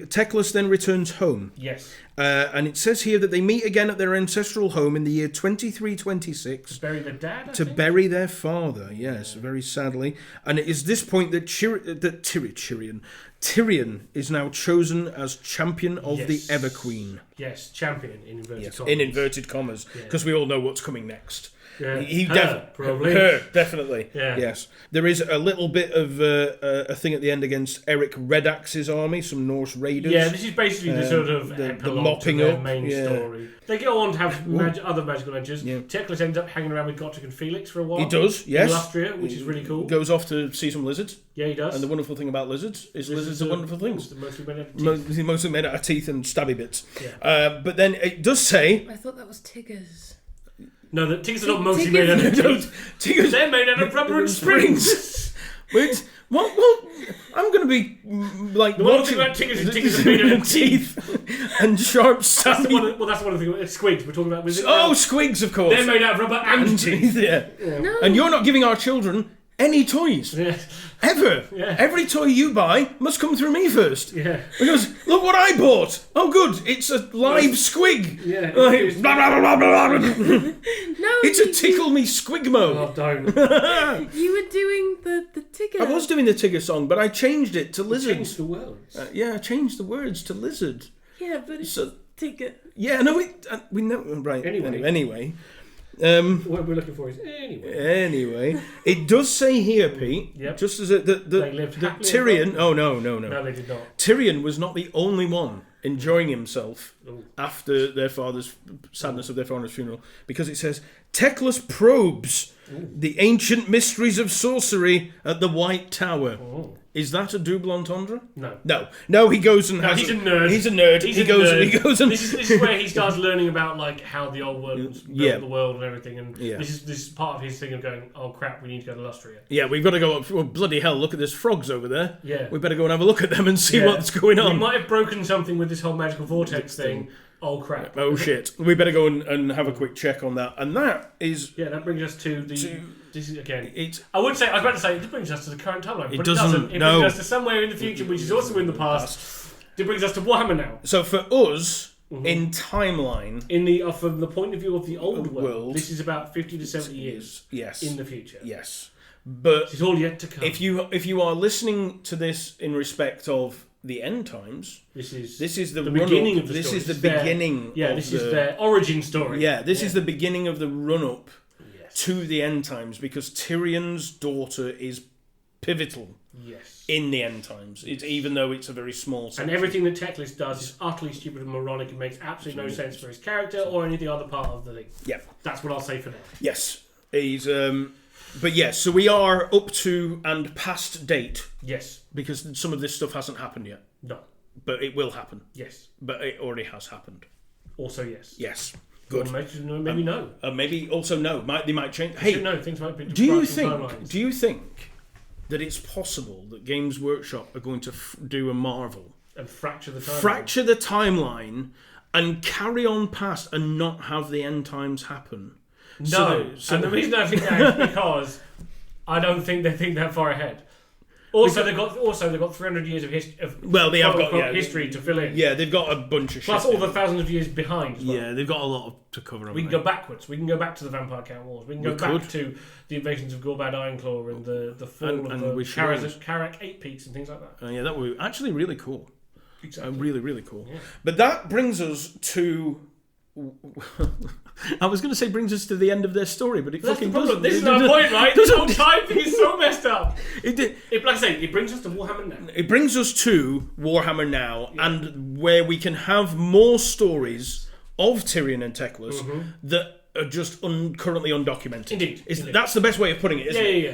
Teclis then returns home. Yes. And it says here that they meet again at their ancestral home in the year 2326 to bury their dad. Bury their father. Yes, very sadly. And it is this point that Tyrion is now chosen as champion of the Everqueen. Yes, champion in inverted commas. In inverted commas, because we all know what's coming next. Yeah. Probably. Definitely. Yeah. Yes. There is a little bit of a thing at the end against Eric Redax's army, some Norse raiders. Yeah, this is basically the sort of the mopping to their up main story. They go on to have other magical adventures. Yeah. Teclis ends up hanging around with Gotrek and Felix for a while. He does, yes. In Lustria, which is really cool. Goes off to see some lizards. Yeah, he does. And the wonderful thing about lizards is lizards are wonderful things. They're mostly made out of teeth and stabby bits. Yeah. But then it does say... I thought that was Tiggers. No, the Tiggers are not mostly made out of teeth. Tiggers, they're made out of rubber and springs. Wait, what? I'm going to be like The one watching thing about tickets are made of teeth and sharp That's the sappy. one. Well, that's one of the things. Squigs. We're talking about. Squigs, of course. They're made out of rubber and teeth. Yeah. No. And you're not giving our children any toys. Yeah. Ever. Yeah. Every toy you buy must come through me first. Yeah. Because, look what I bought. Oh, good. It's a live squig. Yeah. Like, blah, blah, blah, blah, blah. No, It's a tickle me squigmo. Oh, don't. You were doing the Tigger. I was doing the Tigger song, but I changed it to lizard. Change the words. Yeah, I changed the words to lizard. Yeah, but it's So- Tigger. Yeah, no, we know. Right. Anyway. What we're looking for is Anyway, it does say here, Pete, Yep. just as They lived the happily Tyrion. ever Oh no. No, they did not. Tyrion was not the only one enjoying himself Ooh. after their father's sadness of their father's funeral, because it says Teclis probes the ancient mysteries of sorcery at the White Tower. Oh. Is that a double entendre? No. No. He goes and No, has. he's a nerd. He's a nerd. He's he a goes. nerd. He goes and. This is where he starts learning about like how the old world built Yeah. the world and everything, and Yeah. this is part of his thing of going, oh crap, we need to go to Lustria. Yeah, we've got to go up. Oh, bloody hell! Look at these frogs over there. Yeah. We better go and have a look at them and see Yeah. what's going We on. might have broken something with this whole magical vortex thing. Oh crap. Oh shit! We better go and have a quick check on that. And that is. Yeah, that brings us to the. This is again. It's. I was about to say it brings us to the current timeline, but doesn't, it doesn't. It no. brings us to somewhere in the future, which is also in the past. It brings us to Warhammer now. So for us, in timeline. In the from the point of view of the old world, World. this is about 50 to 70 years Yes. in the future. Yes. But It's all yet to come. if you are listening to this in respect of the end times, this is the beginning of the This story. is the This is their- beginning. Yeah, of this the, is their origin story. Yeah, this is the beginning of the run up Yes. to the end times, because Tyrion's daughter is pivotal Yes. in the end times. It's even though it's a very small And section. everything that Teclis does is utterly stupid and moronic and makes absolutely no sense for his character or any of the other part of the thing. Yeah. That's what I'll say for now. Yes. He's but yes, so we are up to and past date, Yes. because some of this stuff hasn't happened yet. No. But it will happen. Yes. But it already has happened. Also yes. Yes. Or Good. maybe no. Maybe also no. They might change. Hey, Hey, no, things might be. do you branching think? timelines. Do you think that it's possible that Games Workshop are going to do a Marvel, And fracture the timeline. fracture the timeline, and carry on past and not have the end times happen? No. And the reason I think that is because I don't think they think that far ahead. Also, they've got 300 years of history. Well, they have got history to fill in. Yeah, they've got a bunch of Plus shit. all the thousands of years behind as well. Yeah, they've got a lot to cover. We can go backwards. We can go back to the Vampire Count Wars. We can go back could. to the invasions of Gorbad Ironclaw and the fall And of the we should. Karak 8 Peaks and things like that. Yeah, that would be actually really cool. Exactly. Really, really cool. Yeah. But that brings us to. I was going to say brings us to the end of their story, but it That's the fucking problem. doesn't. This is It our doesn't- point, right? This whole time thing is so messed up. It did. Like I say, it brings us to Warhammer now. It brings us to Warhammer now, and where we can have more stories of Tyrion and Teclis that are just currently undocumented. Indeed. That's the best way of putting it, isn't it? Yeah.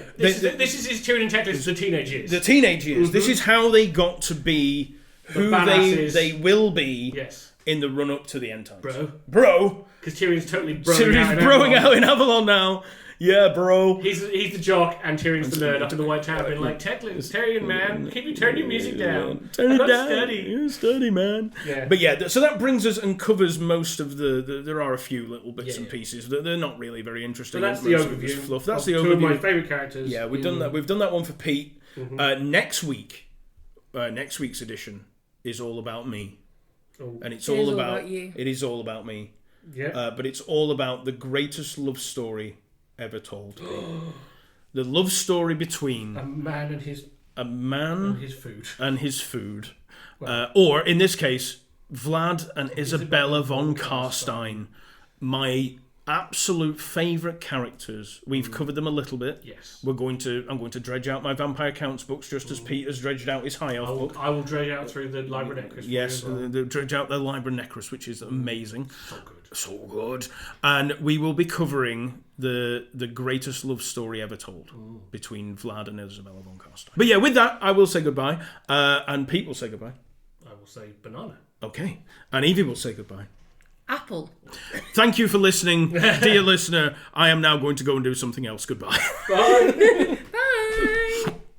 This is his Tyrion and Teclis, the teenage years. The teenage years. This is how they got to be who badasses. they will be Yes. in the run up to the end times. Bro. Because Tyrion's totally Tyrion's broing out in Avalon now. Yeah, bro. He's the jock and Tyrion's the nerd up in the White Tower being like, Teclis, Tyrion, man, keep you turn your music down. Turn I it gotta down. study. Yeah, study, man. Yeah. But yeah, so that brings us and covers most of the there are a few little bits Yeah, and yeah. pieces that they're not really very interesting. So that's the Most of it's overview. Fluff. That's of the two of my overview. favourite characters. Yeah, we've done that. We've done that one for Pete. Next week's edition is all about me, Oh. and it's It is all all about about you. It is all about me. Yeah. But it's all about the greatest love story ever told. The love story between A man and his a man food. and his food. Or, in this case, Vlad and Isabella von Karstein. My absolute favourite characters. We've covered them a little bit. Yes. I'm going to dredge out my Vampire Counts books just as Peter's dredged out his High Elf book. I will dredge out through the Library Necklace. Yes, dredge out the Library Necklace, which is amazing. So good. So good. And we will be covering the greatest love story ever told between Vlad and Isabella von Karstein. But yeah, with that, I will say goodbye. And Pete will say goodbye. I will say banana. Okay. And Evie will say goodbye. Apple. Thank you for listening, dear listener. I am now going to go and do something else. Goodbye. Bye. Bye.